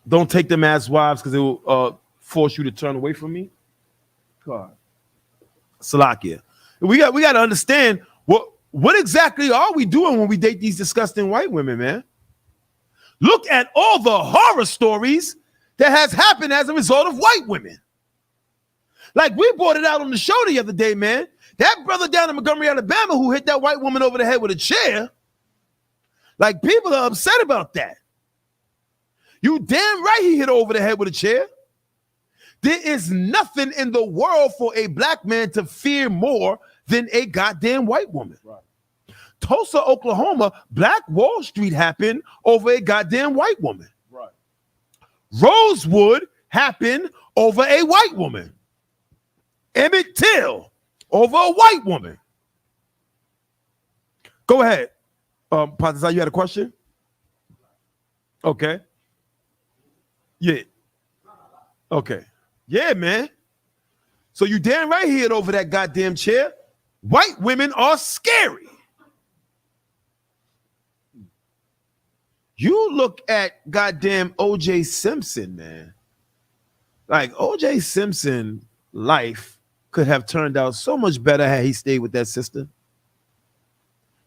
Don't take them as wives because it will force you to turn away from me. God. Salakia. We got to understand what exactly are we doing when we date these disgusting white women, man? Look at all the horror stories that has happened as a result of white women. Like we brought it out on the show the other day, man. That brother down in Montgomery, Alabama, who hit that white woman over the head with a chair. Like people are upset about that. You damn right he hit her over the head with a chair. There is nothing in the world for a black man to fear more than a goddamn white woman. Right. Tulsa, Oklahoma, Black Wall Street happened over a goddamn white woman. Right. Rosewood happened over a white woman. Emmett Till over a white woman. Go ahead. Patazar, you had a question? Okay. Yeah. Okay. Yeah, man. So you damn right he hit over that goddamn chair. White women are scary. You look at goddamn O.J. Simpson, man. Like O.J. Simpson life could have turned out so much better had he stayed with that sister.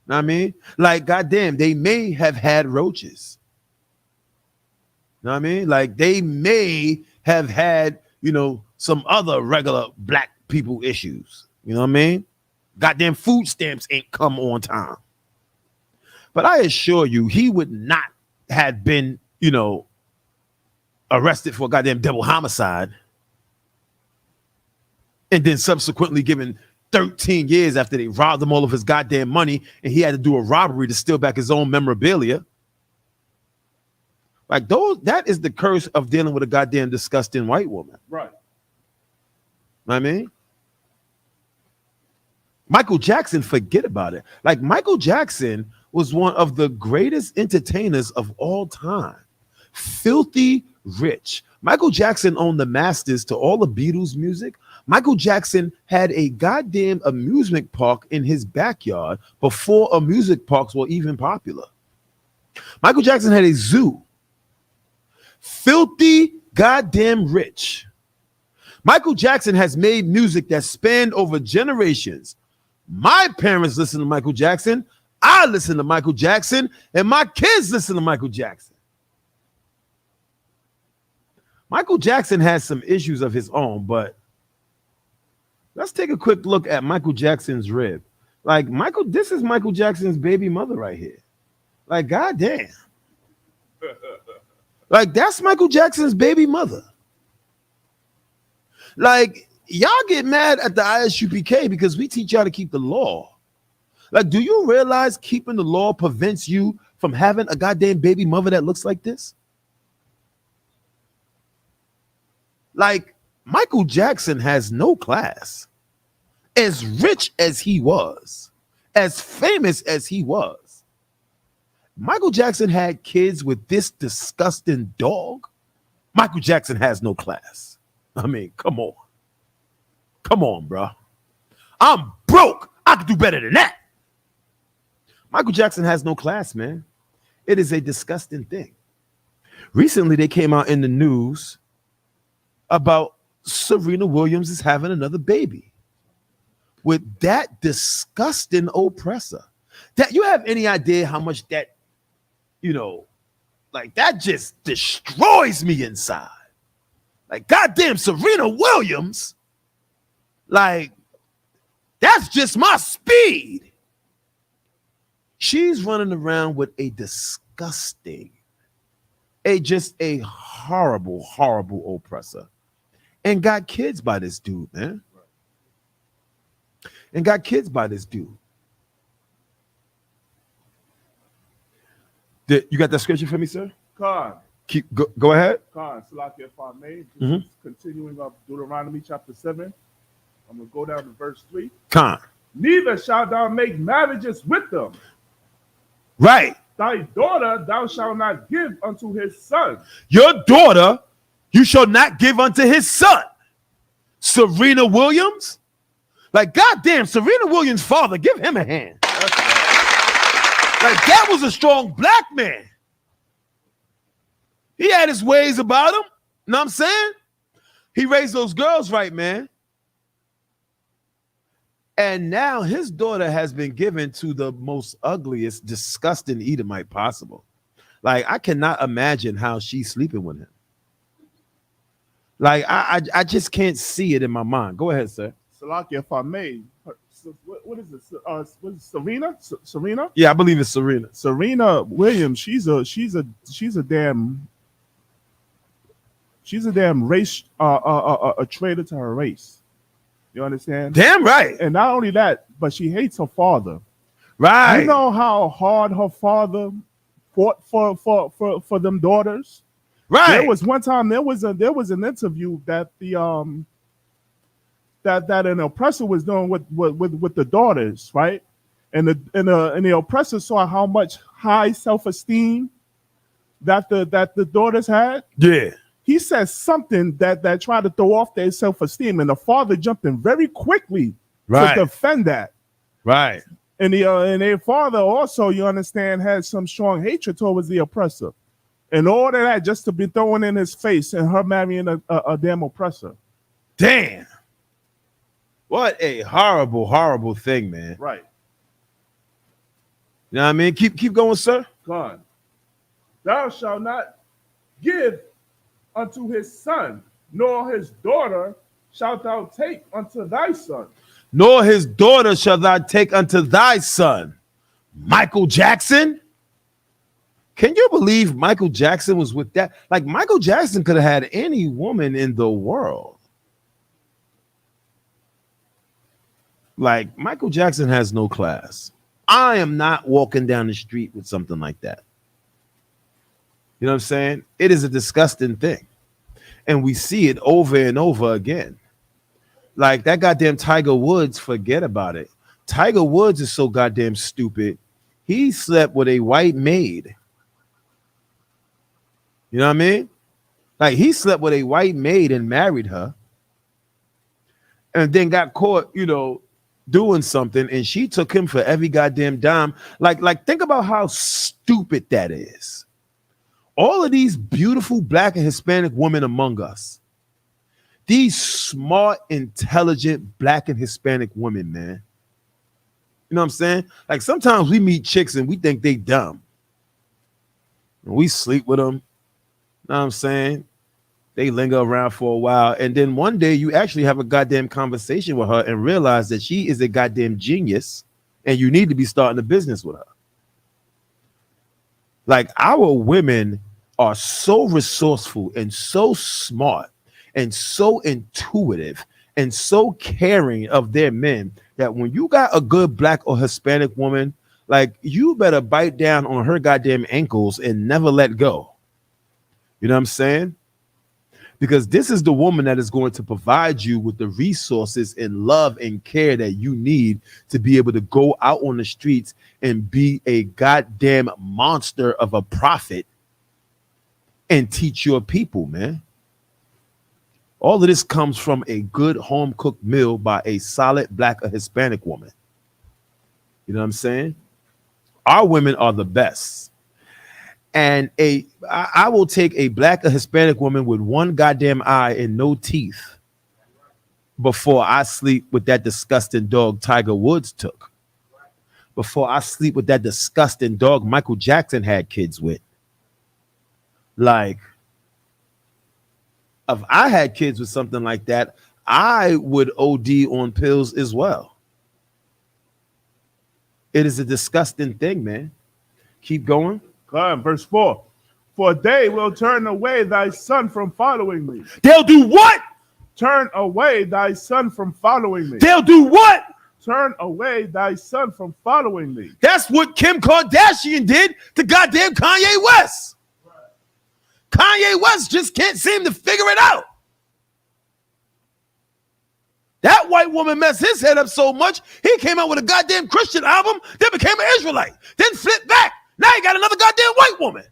Know what I mean? Like, goddamn, they may have had roaches. Know what I mean? Like, they may have had, you know, some other regular black people issues. You know what I mean? Goddamn food stamps ain't come on time. But I assure you, he would not have been, you know, arrested for goddamn double homicide and then subsequently given 13 years after they robbed him all of his goddamn money and he had to do a robbery to steal back his own memorabilia. Like those, that is the curse of dealing with a goddamn disgusting white woman. Right. Know what I mean? Michael Jackson, forget about it. Like Michael Jackson was one of the greatest entertainers of all time. Filthy rich. Michael Jackson owned the masters to all the Beatles music. Michael Jackson had a goddamn amusement park in his backyard before amusement parks were even popular. Michael Jackson had a zoo. Filthy goddamn rich. Michael Jackson has made music that spanned over generations. My parents listen to Michael Jackson. I listen to Michael Jackson, and my kids listen to Michael Jackson. Michael Jackson has some issues of his own, but let's take a quick look at Michael Jackson's rib. Like Michael, this is Michael Jackson's baby mother right here. Like, goddamn. Like, that's Michael Jackson's baby mother. Like, y'all get mad at the ISUPK because we teach y'all to keep the law. Like, do you realize keeping the law prevents you from having a goddamn baby mother that looks like this? Like, Michael Jackson has no class. As rich as he was, as famous as he was, Michael Jackson had kids with this disgusting dog. Michael Jackson has no class. I mean, come on. Come on, bro. I'm broke. I could do better than that. Michael Jackson has no class, man. It is a disgusting thing. Recently, they came out in the news about Serena Williams is having another baby with that disgusting oppressor. That you have any idea how much that, you know, like that just destroys me inside. Like, goddamn, Serena Williams, like, that's just my speed. She's running around with a disgusting, just a horrible, horrible oppressor. And got kids by this dude, man. And got kids by this dude. You got that scripture for me, sir? Khan, Go ahead. Salakia, if I may, Mhm. continuing up Deuteronomy chapter 7. I'm going to go down to verse 3. Khan. Neither shalt thou make marriages with them. Right. Thy daughter thou shalt not give unto his son. Your daughter you shall not give unto his son. Serena Williams? Like, goddamn, Serena Williams' father, give him a hand. Like, that was a strong black man. He had his ways about him. Know what I'm saying? He raised those girls right, man. And now his daughter has been given to the most ugliest, disgusting Edomite possible. Like, I cannot imagine how she's sleeping with him. Like, I just can't see it in my mind. Go ahead, sir. Salakia, if I may. What is it? What is Serena? Serena? Yeah, I believe it's Serena. Serena Williams. She's a damn race. A traitor to her race. You understand? Damn right. And not only that, but she hates her father. Right. You know how hard her father fought for them daughters. Right. There was one time there was an interview that the that an oppressor was doing with the daughters, right? And the oppressor saw how much high self-esteem that the daughters had. Yeah. He said something that tried to throw off their self-esteem, and the father jumped in very quickly Right. to defend that. Right. And their father also, you understand, had some strong hatred towards the oppressor. And all of that just to be thrown in his face and her marrying a damn oppressor. Damn. What a horrible, horrible thing, man. Right. You know what I mean? Keep going, sir. God. Thou shalt not give unto his son, nor his daughter shalt thou take unto thy son. Nor his daughter shall thou take unto thy son. Michael Jackson? Can you believe Michael Jackson was with that? Like, Michael Jackson could have had any woman in the world. Like, Michael Jackson has no class. I am not walking down the street with something like that. You know what I'm saying? It is a disgusting thing. And we see it over and over again. Like, that goddamn Tiger Woods, forget about it. Tiger Woods is so goddamn stupid. He slept with a white maid. You know what I mean? Like, he slept with a white maid and married her. And then got caught, doing something, and she took him for every goddamn dime. Like, think about how stupid that is. All of these beautiful black and Hispanic women among us, these smart, intelligent black and Hispanic women, man. You know what I'm saying? Like, sometimes we meet chicks and we think they dumb. And we sleep with them. You know what I'm saying? They linger around for a while, and then one day you actually have a goddamn conversation with her and realize that she is a goddamn genius, and you need to be starting a business with her. Like, our women are so resourceful and so smart and so intuitive and so caring of their men that when you got a good black or Hispanic woman, like, you better bite down on her goddamn ankles and never let go. You know what I'm saying? Because this is the woman that is going to provide you with the resources and love and care that you need to be able to go out on the streets and be a goddamn monster of a prophet and teach your people, man. All of this comes from a good home cooked meal by a solid black or Hispanic woman. You know what I'm saying? Our women are the best. And I will take a black or Hispanic woman with one goddamn eye and no teeth before I sleep with that disgusting dog Tiger Woods took. Before I sleep with that disgusting dog Michael Jackson had kids with. Like, if I had kids with something like that, I would OD on pills as well. It is a disgusting thing, man. Keep going. God, verse 4. For they will turn away thy son from following me. They'll do what? Turn away thy son from following me. They'll do what? turn away thy son from following thee. That's what Kim Kardashian did to goddamn Kanye West. Kanye West just can't seem to figure it out. That white woman messed his head up so much, he came out with a goddamn Christian album, then became an Israelite, then flipped back. Now he got another goddamn white woman.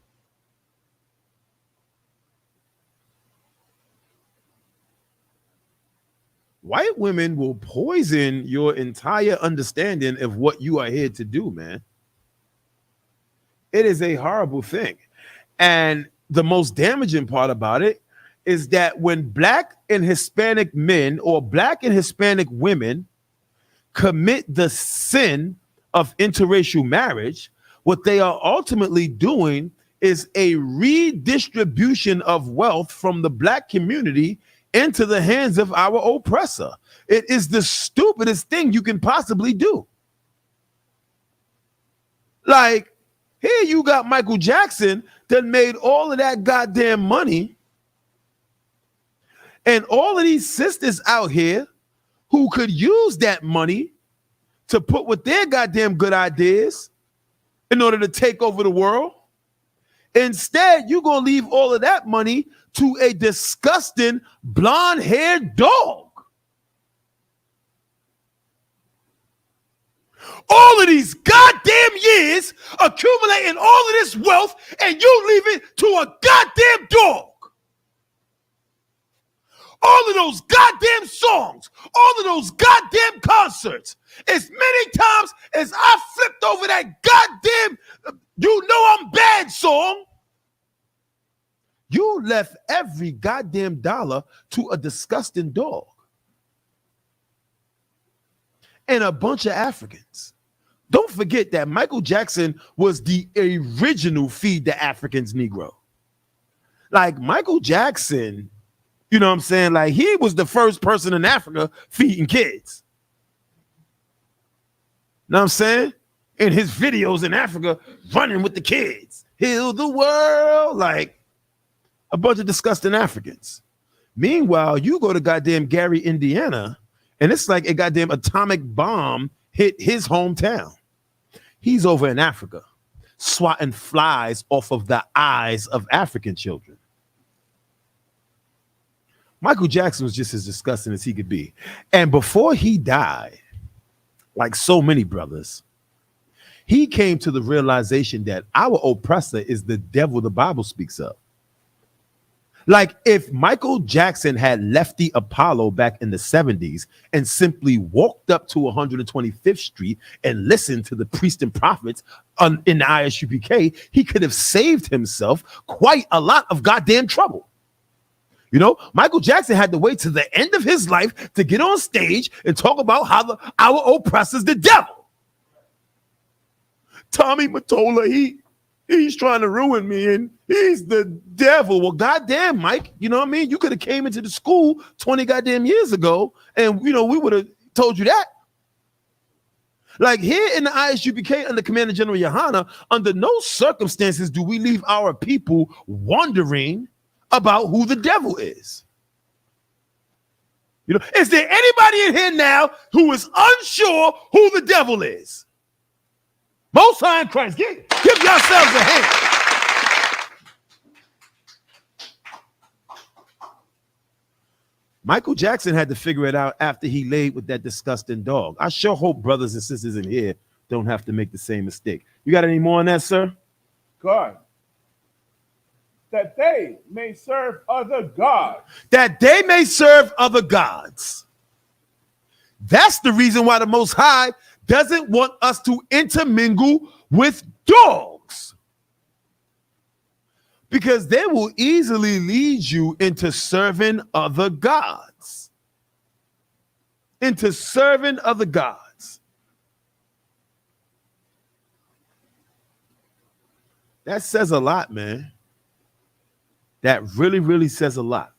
White women will poison your entire understanding of what you are here to do, man. It is a horrible thing. And the most damaging part about it is that when Black and Hispanic men or Black and Hispanic women commit the sin of interracial marriage, what they are ultimately doing is a redistribution of wealth from the Black community into the hands of our oppressor. It is the stupidest thing you can possibly do. Like, here you got Michael Jackson that made all of that goddamn money, and all of these sisters out here who could use that money to put with their goddamn good ideas in order to take over the world. Instead, you're going to leave all of that money to a disgusting blonde-haired dog. All of these goddamn years accumulating all of this wealth, and you leave it to a goddamn dog. All of those goddamn songs, all of those goddamn concerts, as many times as I flipped over that goddamn "You Know I'm Bad" song, you left every goddamn dollar to a disgusting dog and a bunch of Africans. Don't forget that Michael Jackson was the original Feed the Africans Negro. Like, Michael Jackson, you know what I'm saying? Like, he was the first person in Africa feeding kids. Know what I'm saying? In his videos in Africa, running with the kids. Heal the world. Like, a bunch of disgusting Africans. Meanwhile, you go to goddamn Gary, Indiana, and it's like a goddamn atomic bomb hit his hometown. He's over in Africa, swatting flies off of the eyes of African children. Michael Jackson was just as disgusting as he could be. And before he died, like so many brothers, he came to the realization that our oppressor is the devil the Bible speaks of. Like, if Michael Jackson had left the Apollo back in the 70s and simply walked up to 125th Street and listened to the priests and prophets in the ISUPK, he could have saved himself quite a lot of goddamn trouble. You know, Michael Jackson had to wait to the end of his life to get on stage and talk about how our oppressor's the devil. Tommy Mottola, he's trying to ruin me, and he's the devil. Well, goddamn, Mike, you know what I mean? You could have came into the school 20 goddamn years ago, and, you know, we would have told you that. Like, here in the ISUPK under Commander General Yohana, under no circumstances do we leave our people wondering about who the devil is. You know, is there anybody in here now who is unsure who the devil is? Most High in Christ, give yourselves a hand. Michael Jackson had to figure it out after he laid with that disgusting dog. I sure hope brothers and sisters in here don't have to make the same mistake. You got any more on that, sir? God. That they may serve other gods. That they may serve other gods. That's the reason why the Most High doesn't want us to intermingle with dogs. Because they will easily lead you into serving other gods. Into serving other gods. That says a lot, man. That really, really says a lot.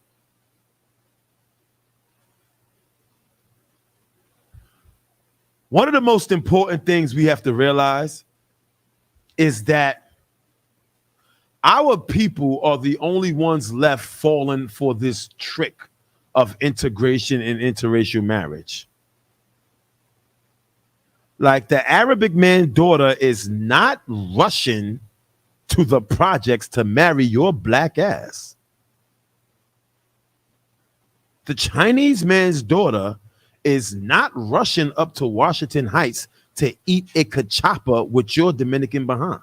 One of the most important things we have to realize is that our people are the only ones left falling for this trick of integration and interracial marriage. Like the Arabic man's daughter is not rushing to the projects to marry your black ass. The Chinese man's daughter is not rushing up to Washington Heights to eat a cachapa with your Dominican behind.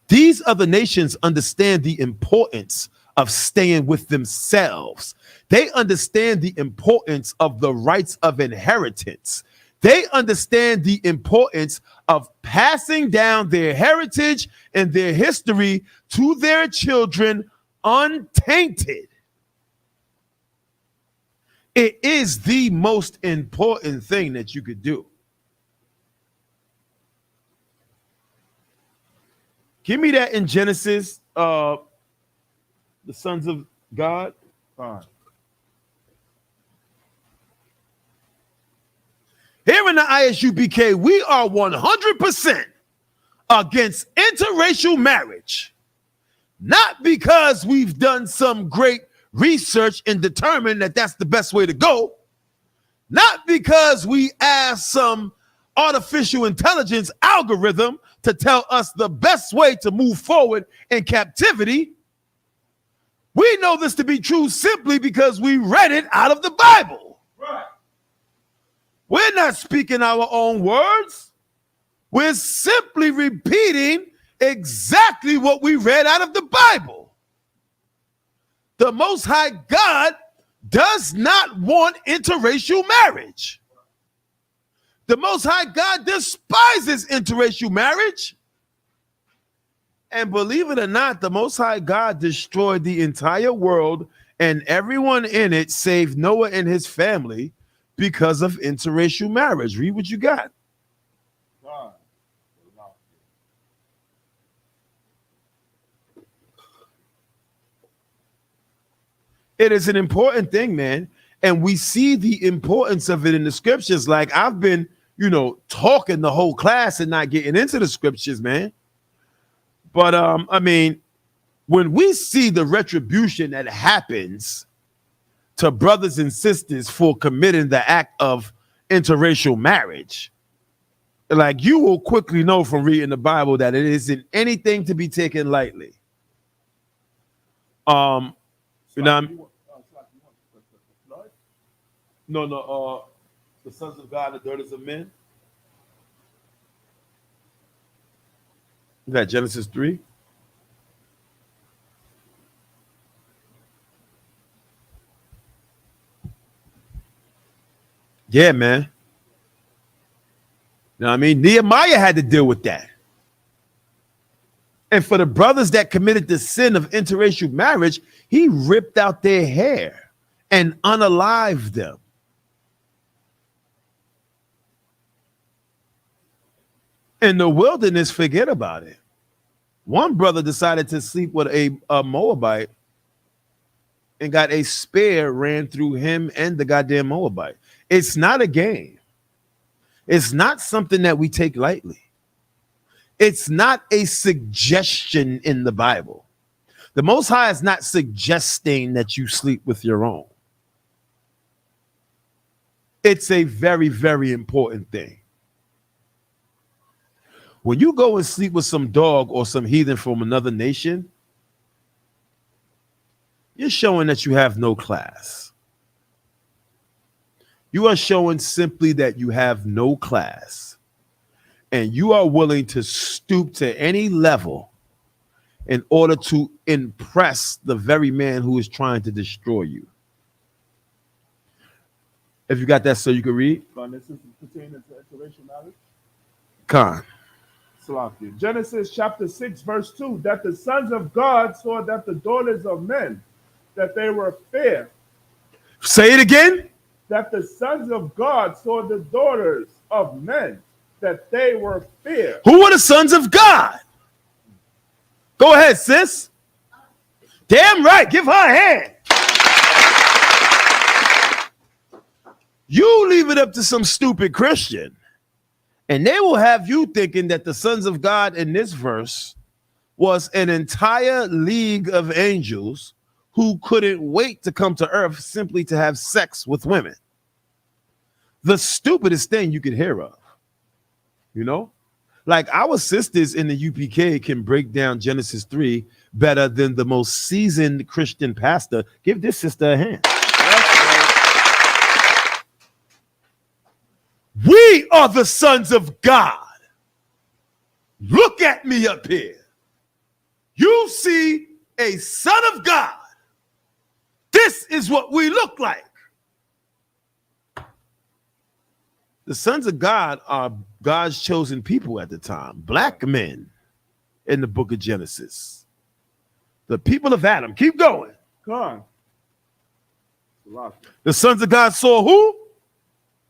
These other nations understand the importance of staying with themselves. They understand the importance of the rights of inheritance. They understand the importance of passing down their heritage and their history to their children untainted. It is the most important thing that you could do. Give me that in Genesis, the sons of God. Fine. Here in the ISUBK, we are 100% against interracial marriage. Not because we've done some great research and determined that that's the best way to go. Not because we asked some artificial intelligence algorithm to tell us the best way to move forward in captivity. We know this to be true simply because we read it out of the Bible. Right. We're not speaking our own words. We're simply repeating exactly what we read out of the Bible. The Most High God does not want interracial marriage. The Most High God despises interracial marriage. And believe it or not, the Most High God destroyed the entire world and everyone in it, save Noah and his family, because of interracial marriage. Read what you got. Fine. It is an important thing, man. And we see the importance of it in the scriptures. Like I've been, talking the whole class and not getting into the scriptures, man. But I mean, when we see the retribution that happens to brothers and sisters for committing the act of interracial marriage, like you will quickly know from reading the Bible that it isn't anything to be taken lightly. You know, no, the sons of God, the daughters of men. Is that Genesis 3? Yeah, man. You know what I mean? Nehemiah had to deal with that. And for the brothers that committed the sin of interracial marriage, he ripped out their hair and unalived them. In the wilderness, forget about it. One brother decided to sleep with a Moabite and got a spear ran through him and the goddamn Moabite. It's not a game. It's not something that we take lightly. It's not a suggestion in the Bible. The Most High is not suggesting that you sleep with your own. It's a very, very important thing. When you go and sleep with some dog or some heathen from another nation, you're showing that you have no class. You are showing simply that you have no class. And you are willing to stoop to any level in order to impress the very man who is trying to destroy you. If you got that, so you can read. This is pertaining to interracial marriage. Khan. Salakia. Genesis chapter 6, verse 2, that the sons of God saw that the daughters of men, that they were fair. Say it again. That the sons of God saw the daughters of men, that they were fair. Who were the sons of God? Go ahead, sis. Damn right. Give her a hand. You leave it up to some stupid Christian, and they will have you thinking that the sons of God in this verse was an entire league of angels who couldn't wait to come to earth simply to have sex with women. the stupidest thing you could hear of. You know? Like our sisters in the UPK can break down Genesis 3 better than the most seasoned Christian pastor. Give this sister a hand. We are the sons of God. Look at me up here. You see a son of God. This is what we look like. The sons of God are God's chosen people at the time, black men in the book of Genesis. The people of Adam. Keep going. Come on. The sons of God saw who?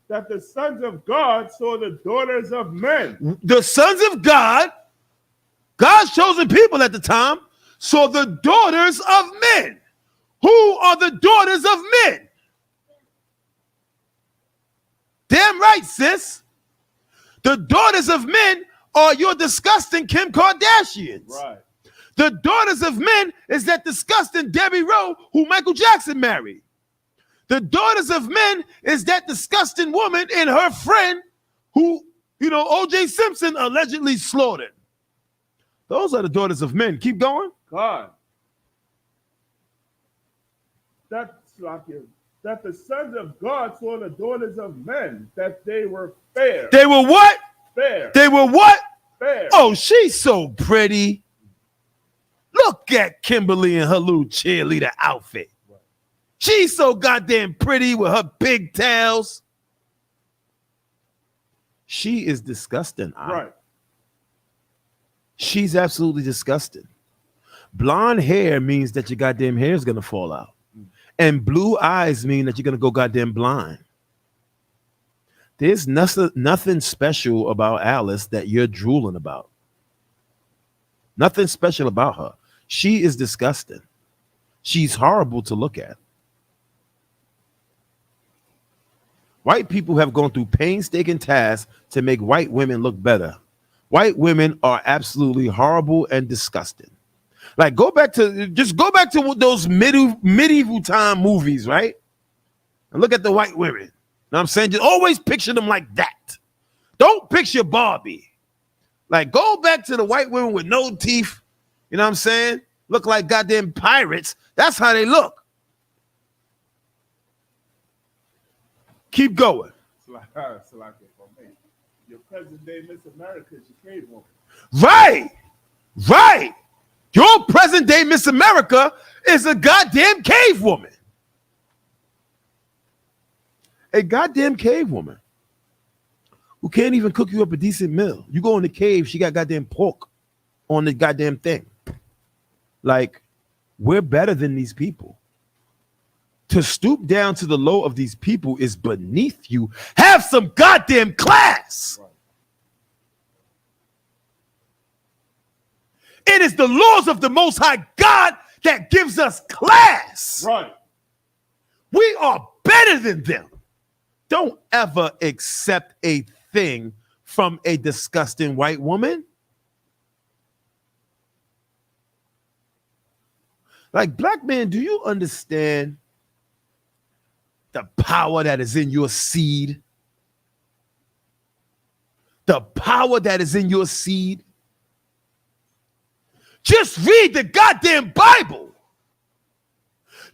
That the sons of God saw the daughters of men. The sons of God, God's chosen people at the time, saw the daughters of men. Who are the daughters of men? Damn right, sis. The daughters of men are your disgusting Kim Kardashians. Right. The daughters of men is that disgusting Debbie Rowe who Michael Jackson married. The daughters of men is that disgusting woman and her friend who, O.J. Simpson allegedly slaughtered. Those are the daughters of men. Keep going. God. That's like it. That the sons of God saw the daughters of men, that they were fair. They were what? Fair. They were what? Fair. Oh, she's so pretty. Look at Kimberly in her little cheerleader outfit. She's so goddamn pretty with her pigtails. She is disgusting. Right. She's absolutely disgusting. Blonde hair means that your goddamn hair is going to fall out. And blue eyes mean that you're going to go goddamn blind. There's nothing special about Alice that you're drooling about. Nothing special about her. She is disgusting. She's horrible to look at. White people have gone through painstaking tasks to make white women look better. White women are absolutely horrible and disgusting. Like, go back to those medieval time movies, right? And look at the white women. You know what I'm saying? Just always picture them like that. Don't picture Barbie. Like, go back to the white women with no teeth. You know what I'm saying? Look like goddamn pirates. That's how they look. Keep going. Your present day Miss America is your cave woman. Right. Your present day Miss America is a goddamn cave woman. A goddamn cave woman who can't even cook you up a decent meal. You go in the cave, she got goddamn pork on the goddamn thing. Like, we're better than these people. To stoop down to the low of these people is beneath you. Have some goddamn class. Right. It is the laws of the Most High God that gives us class. Right. We are better than them. Don't ever accept a thing from a disgusting white woman. Like, black man, do you understand the power that is in your seed? The power that is in your seed. Just read the goddamn Bible.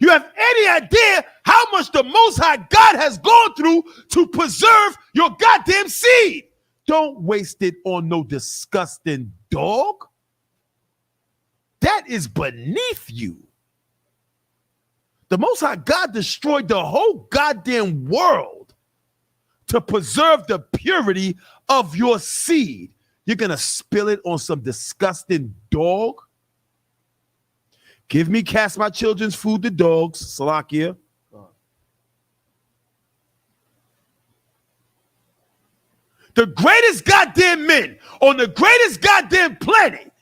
You have any idea how much the Most High God has gone through to preserve your goddamn seed? Don't waste it on no disgusting dog. That is beneath you. The Most High God destroyed the whole goddamn world to preserve the purity of your seed. You're going to spill it on some disgusting dog? Give me cast my children's food to dogs, Salakia. The greatest goddamn men on the greatest goddamn planet.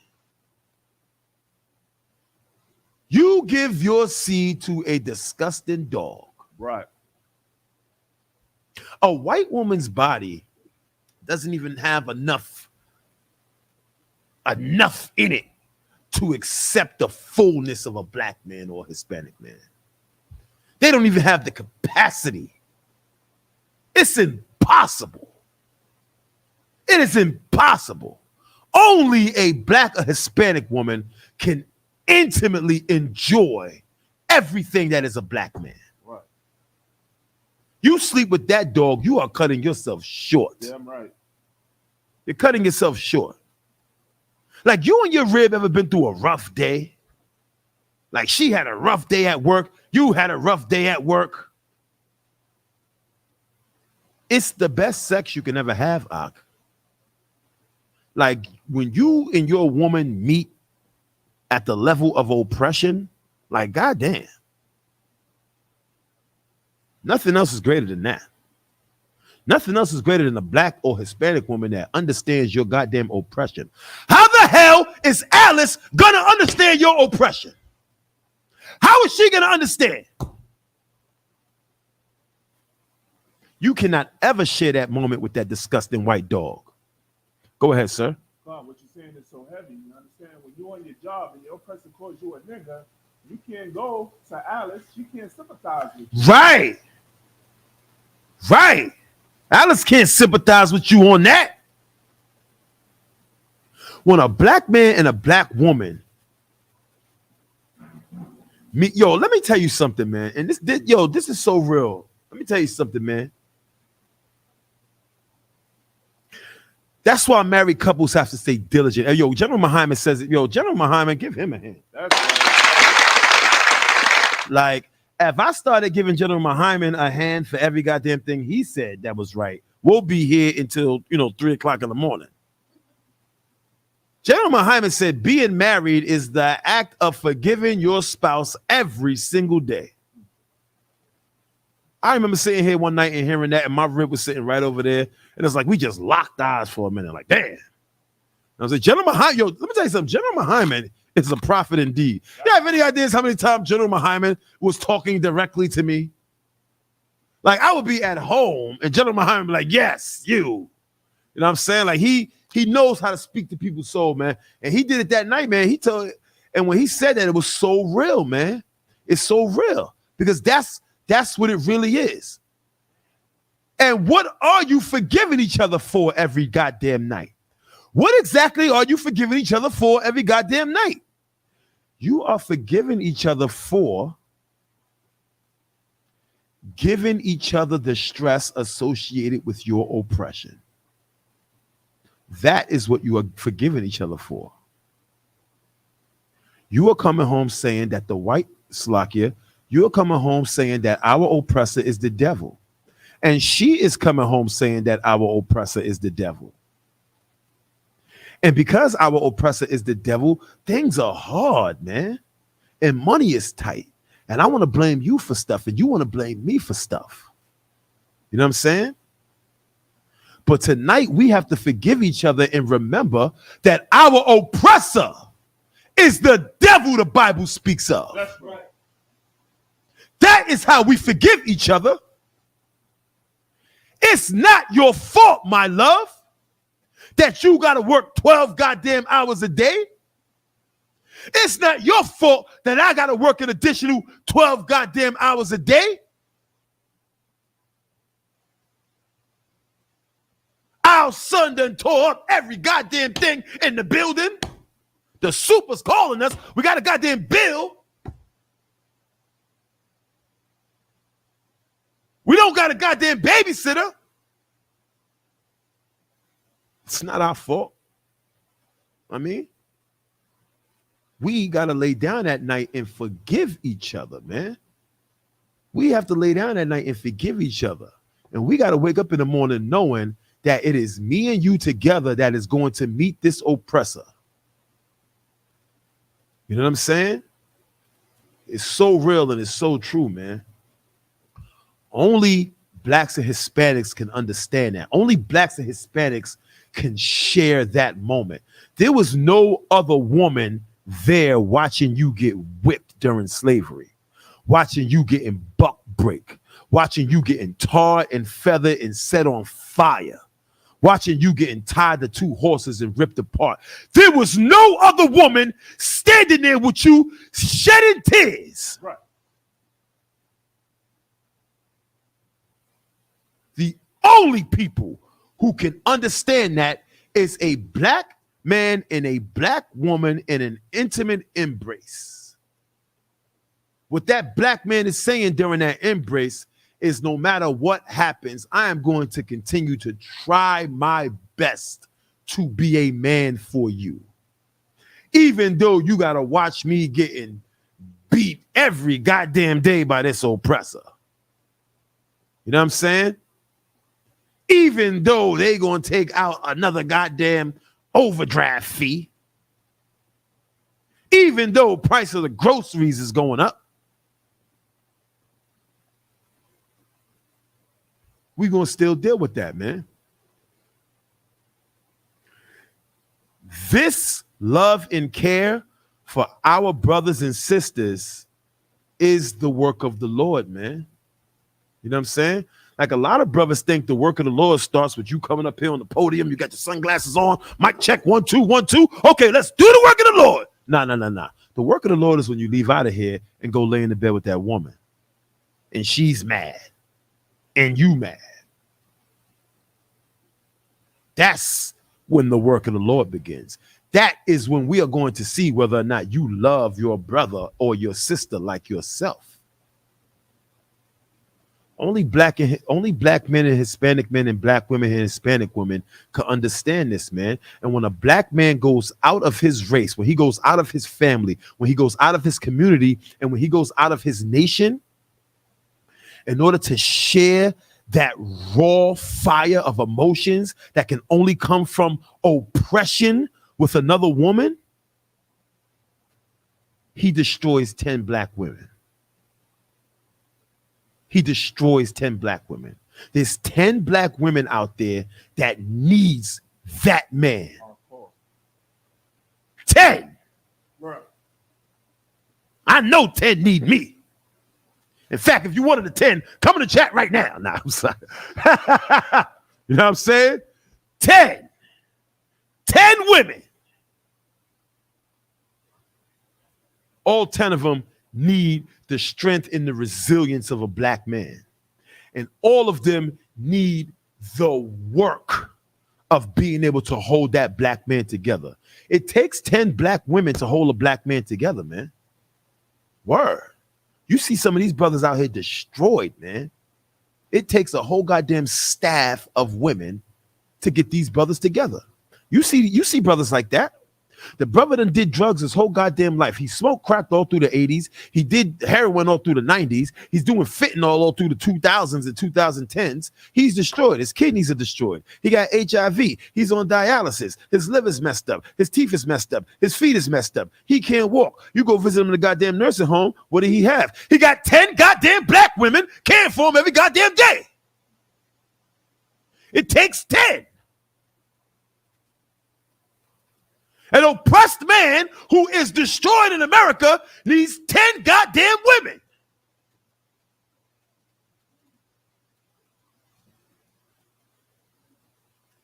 You give your seed to a disgusting dog. Right. A white woman's body doesn't even have enough in it to accept the fullness of a black man or Hispanic man. They don't even have the capacity. It's impossible impossible. It is impossible. Only a black or Hispanic woman can intimately enjoy everything that is a black man. Right. You sleep with that dog, you are cutting yourself short. Damn right. You're cutting yourself short. Like, you and your rib ever been through a rough day? Like, she had a rough day at work, you had a rough day at work. It's the best sex you can ever have, Ak. Like, when you and your woman meet at the level of oppression, like, goddamn. Nothing else is greater than that. Nothing else is greater than a black or Hispanic woman that understands your goddamn oppression. How the hell is Alice gonna understand your oppression? How is she gonna understand? You cannot ever share that moment with that disgusting white dog. Go ahead, sir. God, what you're saying is so heavy. You understand? When you're on your job and your person calls you a nigga, you can't go to Alice. She can't sympathize with you. Right. Right. Alice can't sympathize with you on that. When a black man and a black woman meet, yo, let me tell you something, man. And this is so real. Let me tell you something, man. That's why married couples have to stay diligent. Hey, yo, General Muhammad says it. Yo, General Muhammad, give him a hand. That's right. Like, if I started giving General Muhammad a hand for every goddamn thing he said that was right, we'll be here until, 3 o'clock in the morning. General Muhammad said being married is the act of forgiving your spouse every single day. I remember sitting here one night and hearing that, and my rib was sitting right over there. And it's like, we just locked eyes for a minute. Like, damn. And I was like, General Muhammad, yo, let me tell you something. General Muhammad is a prophet indeed. You have any ideas how many times General Muhammad was talking directly to me? Like, I would be at home and General Muhammad would be like, yes, you. You know what I'm saying? Like, he knows how to speak to people's soul, man. And he did it that night, man. And when he said that, it was so real, man. It's so real because that's what it really is. And what are you forgiving each other for every goddamn night? What exactly are you forgiving each other for every goddamn night? You are forgiving each other for giving each other the stress associated with your oppression. That is what you are forgiving each other for. You are coming home saying that the white Slakia, you are coming home saying that our oppressor is the devil. And she is coming home saying that our oppressor is the devil. And because our oppressor is the devil, things are hard, man. And money is tight. And I want to blame you for stuff, and you want to blame me for stuff. You know what I'm saying? But tonight we have to forgive each other and remember that our oppressor is the devil the Bible speaks of. That's right. That is how we forgive each other. It's not your fault, my love, that you got to work 12 goddamn hours a day. It's not your fault that I got to work an additional 12 goddamn hours a day. Our son done tore up every goddamn thing in the building. The super's calling us. We got a goddamn bill. We don't got a goddamn babysitter. It's not our fault. I mean, we got to lay down at night and forgive each other, man. We have to lay down at night and forgive each other. And we got to wake up in the morning knowing that it is me and you together that is going to meet this oppressor. You know what I'm saying? It's so real and it's so true, man. Only blacks and Hispanics can understand that. Only blacks and Hispanics can share that moment. There was no other woman there watching you get whipped during slavery, watching you getting buck break, watching you getting tarred and feathered and set on fire, watching you getting tied to two horses and ripped apart. There was no other woman standing there with you shedding tears. Right. The only people who can understand that is a black man and a black woman in an intimate embrace. What that black man is saying during that embrace is, no matter what happens, I am going to continue to try my best to be a man for you. Even though you got to watch me getting beat every goddamn day by this oppressor. You know what I'm saying? Even though they going to take out another goddamn overdraft fee. Even though price of the groceries is going up. We're going to still deal with that, man. This love and care for our brothers and sisters is the work of the Lord, man. You know what I'm saying? Like, a lot of brothers think the work of the Lord starts with you coming up here on the podium. You got your sunglasses on. Mic check, 1, 2, 1, 2. Okay, let's do the work of the Lord. Nah. The work of the Lord is when you leave out of here and go lay in the bed with that woman. And she's mad. And you mad. That's when the work of the Lord begins. That is when we are going to see whether or not you love your brother or your sister like yourself. Only black men and Hispanic men and black women and Hispanic women can understand this, man. And when a black man goes out of his race, when he goes out of his family, when he goes out of his community, and when he goes out of his nation, in order to share that raw fire of emotions that can only come from oppression with another woman, he destroys 10 black women. He destroys 10 black women. There's 10 black women out there that needs that man. 10. I know 10 need me. In fact, if you wanted a 10, come in the chat right now. Nah, I'm sorry. You know what I'm saying? 10. 10 women. All 10 of them need the strength and the resilience of a black man. And all of them need the work of being able to hold that black man together. It takes 10 black women to hold a black man together, man. Word. You see some of these brothers out here destroyed, man. It takes a whole goddamn staff of women to get these brothers together. You see brothers like that. The brother done did drugs his whole goddamn life. He smoked crack all through the 80s. He did heroin all through the 90s. He's doing fentanyl all through the 2000s and 2010s. He's destroyed. His kidneys are destroyed. He got HIV. He's on dialysis. His liver's messed up. His teeth is messed up. His feet is messed up. He can't walk. You go visit him in the goddamn nursing home. What did he have? He got 10 goddamn black women caring for him every goddamn day. It takes 10. An oppressed man who is destroyed in America needs 10 goddamn women.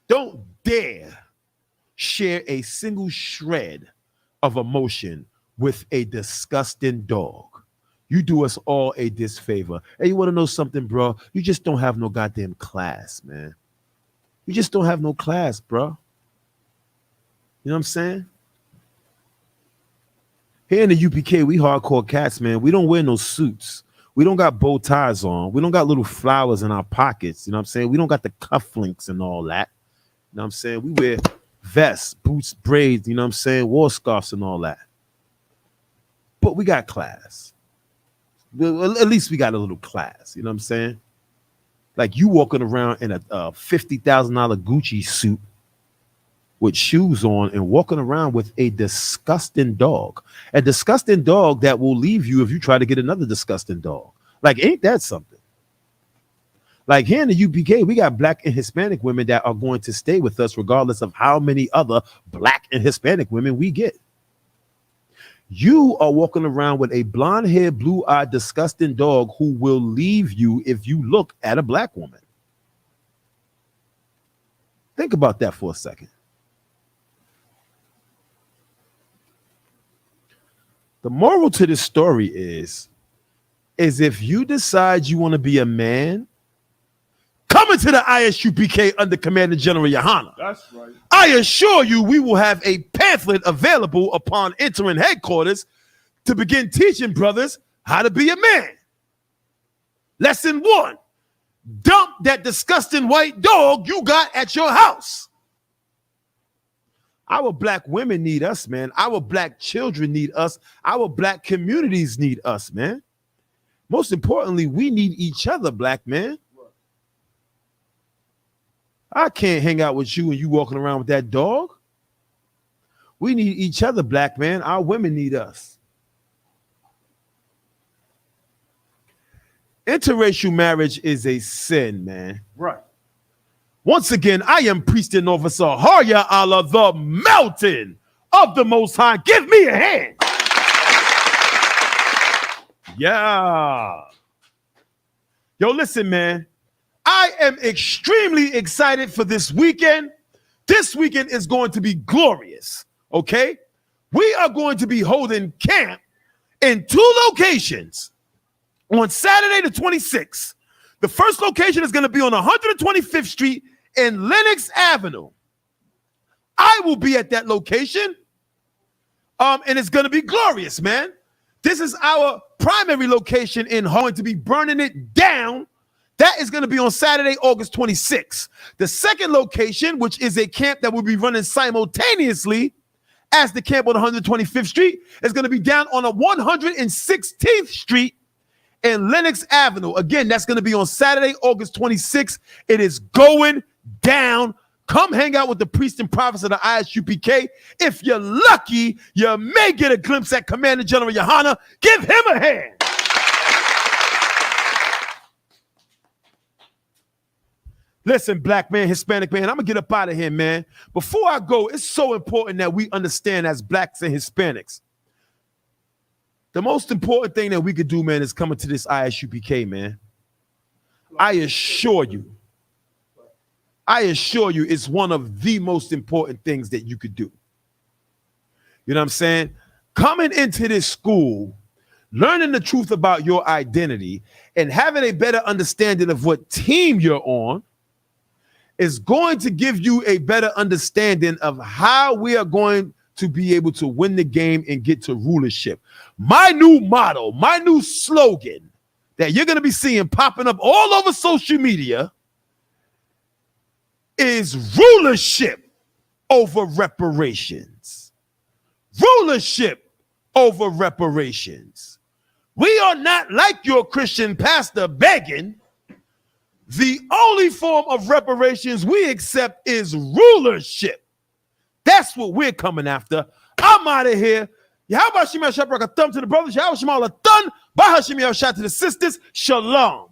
Don't dare share a single shred of emotion with a disgusting dog. You do us all a disfavor. Hey, you want to know something, bro? You just don't have no goddamn class, man. You just don't have no class, bro. You know what I'm saying? Here in the UPK, we hardcore cats, man. We don't wear no suits. We don't got bow ties on. We don't got little flowers in our pockets. You know what I'm saying? We don't got the cufflinks and all that. You know what I'm saying? We wear vests, boots, braids, you know what I'm saying? War scarves and all that. But we got class. Well, at least we got a little class. You know what I'm saying? Like you walking around in a $50,000 Gucci suit with shoes on and walking around with a disgusting dog that will leave you if you try to get another disgusting dog. Like, ain't that something? Like here in the UPK, we got black and Hispanic women that are going to stay with us regardless of how many other black and Hispanic women we get. You are walking around with a blonde-haired, blue-eyed, disgusting dog who will leave you if you look at a black woman. Think about that for a second. The moral to this story is if you decide you want to be a man, come coming to the ISUPK under Commander General Yohana. That's right. I assure you we will have a pamphlet available upon entering headquarters to begin teaching brothers how to be a man. Lesson 1, dump that disgusting white dog you got at your house. Our black women need us, man. Our black children need us. Our black communities need us, man. Most importantly, we need each other, black man. I can't hang out with you and you walking around with that dog. We need each other, black man. Our women need us. Interracial marriage is a sin, man. Right. Once again, I am Priest and Officer Harya Allah, the mountain of the Most High. Give me a hand. Yeah. Yo, listen, man. I am extremely excited for this weekend. This weekend is going to be glorious, okay? We are going to be holding camp in 2 locations on Saturday the 26th. The first location is going to be on 125th Street in Lenox Avenue. I will be at that location, and it's going to be glorious, man. This is our primary location in going to be burning it down. That is going to be on Saturday, August 26th. The second location, which is a camp that will be running simultaneously as the camp on 125th Street, is going to be down on 116th Street in Lenox Avenue. Again, that's going to be on Saturday, August 26th. It is going down. Come hang out with the priests and prophets of the ISUPK. If you're lucky, you may get a glimpse at Commander General Yohana. Give him a hand. Listen, black man, Hispanic man, I'm going to get up out of here, man. Before I go, it's so important that we understand as blacks and Hispanics, the most important thing that we could do, man, is coming to this ISUPK, man. I assure you, it's one of the most important things that you could do. You know what I'm saying? Coming into this school, learning the truth about your identity, and having a better understanding of what team you're on is going to give you a better understanding of how we are going to be able to win the game and get to rulership. My new motto, my new slogan that you're going to be seeing popping up all over social media is rulership over reparations. Rulership over reparations. We are not like your Christian pastor begging. The only form of reparations we accept is rulership. That's what we're coming after. I'm out of here. Yahweh Shemel Shaprak, a thumb to the brothers. Yahweh Shemel a thumb. Bahashim Yahweh to the sisters. Shalom.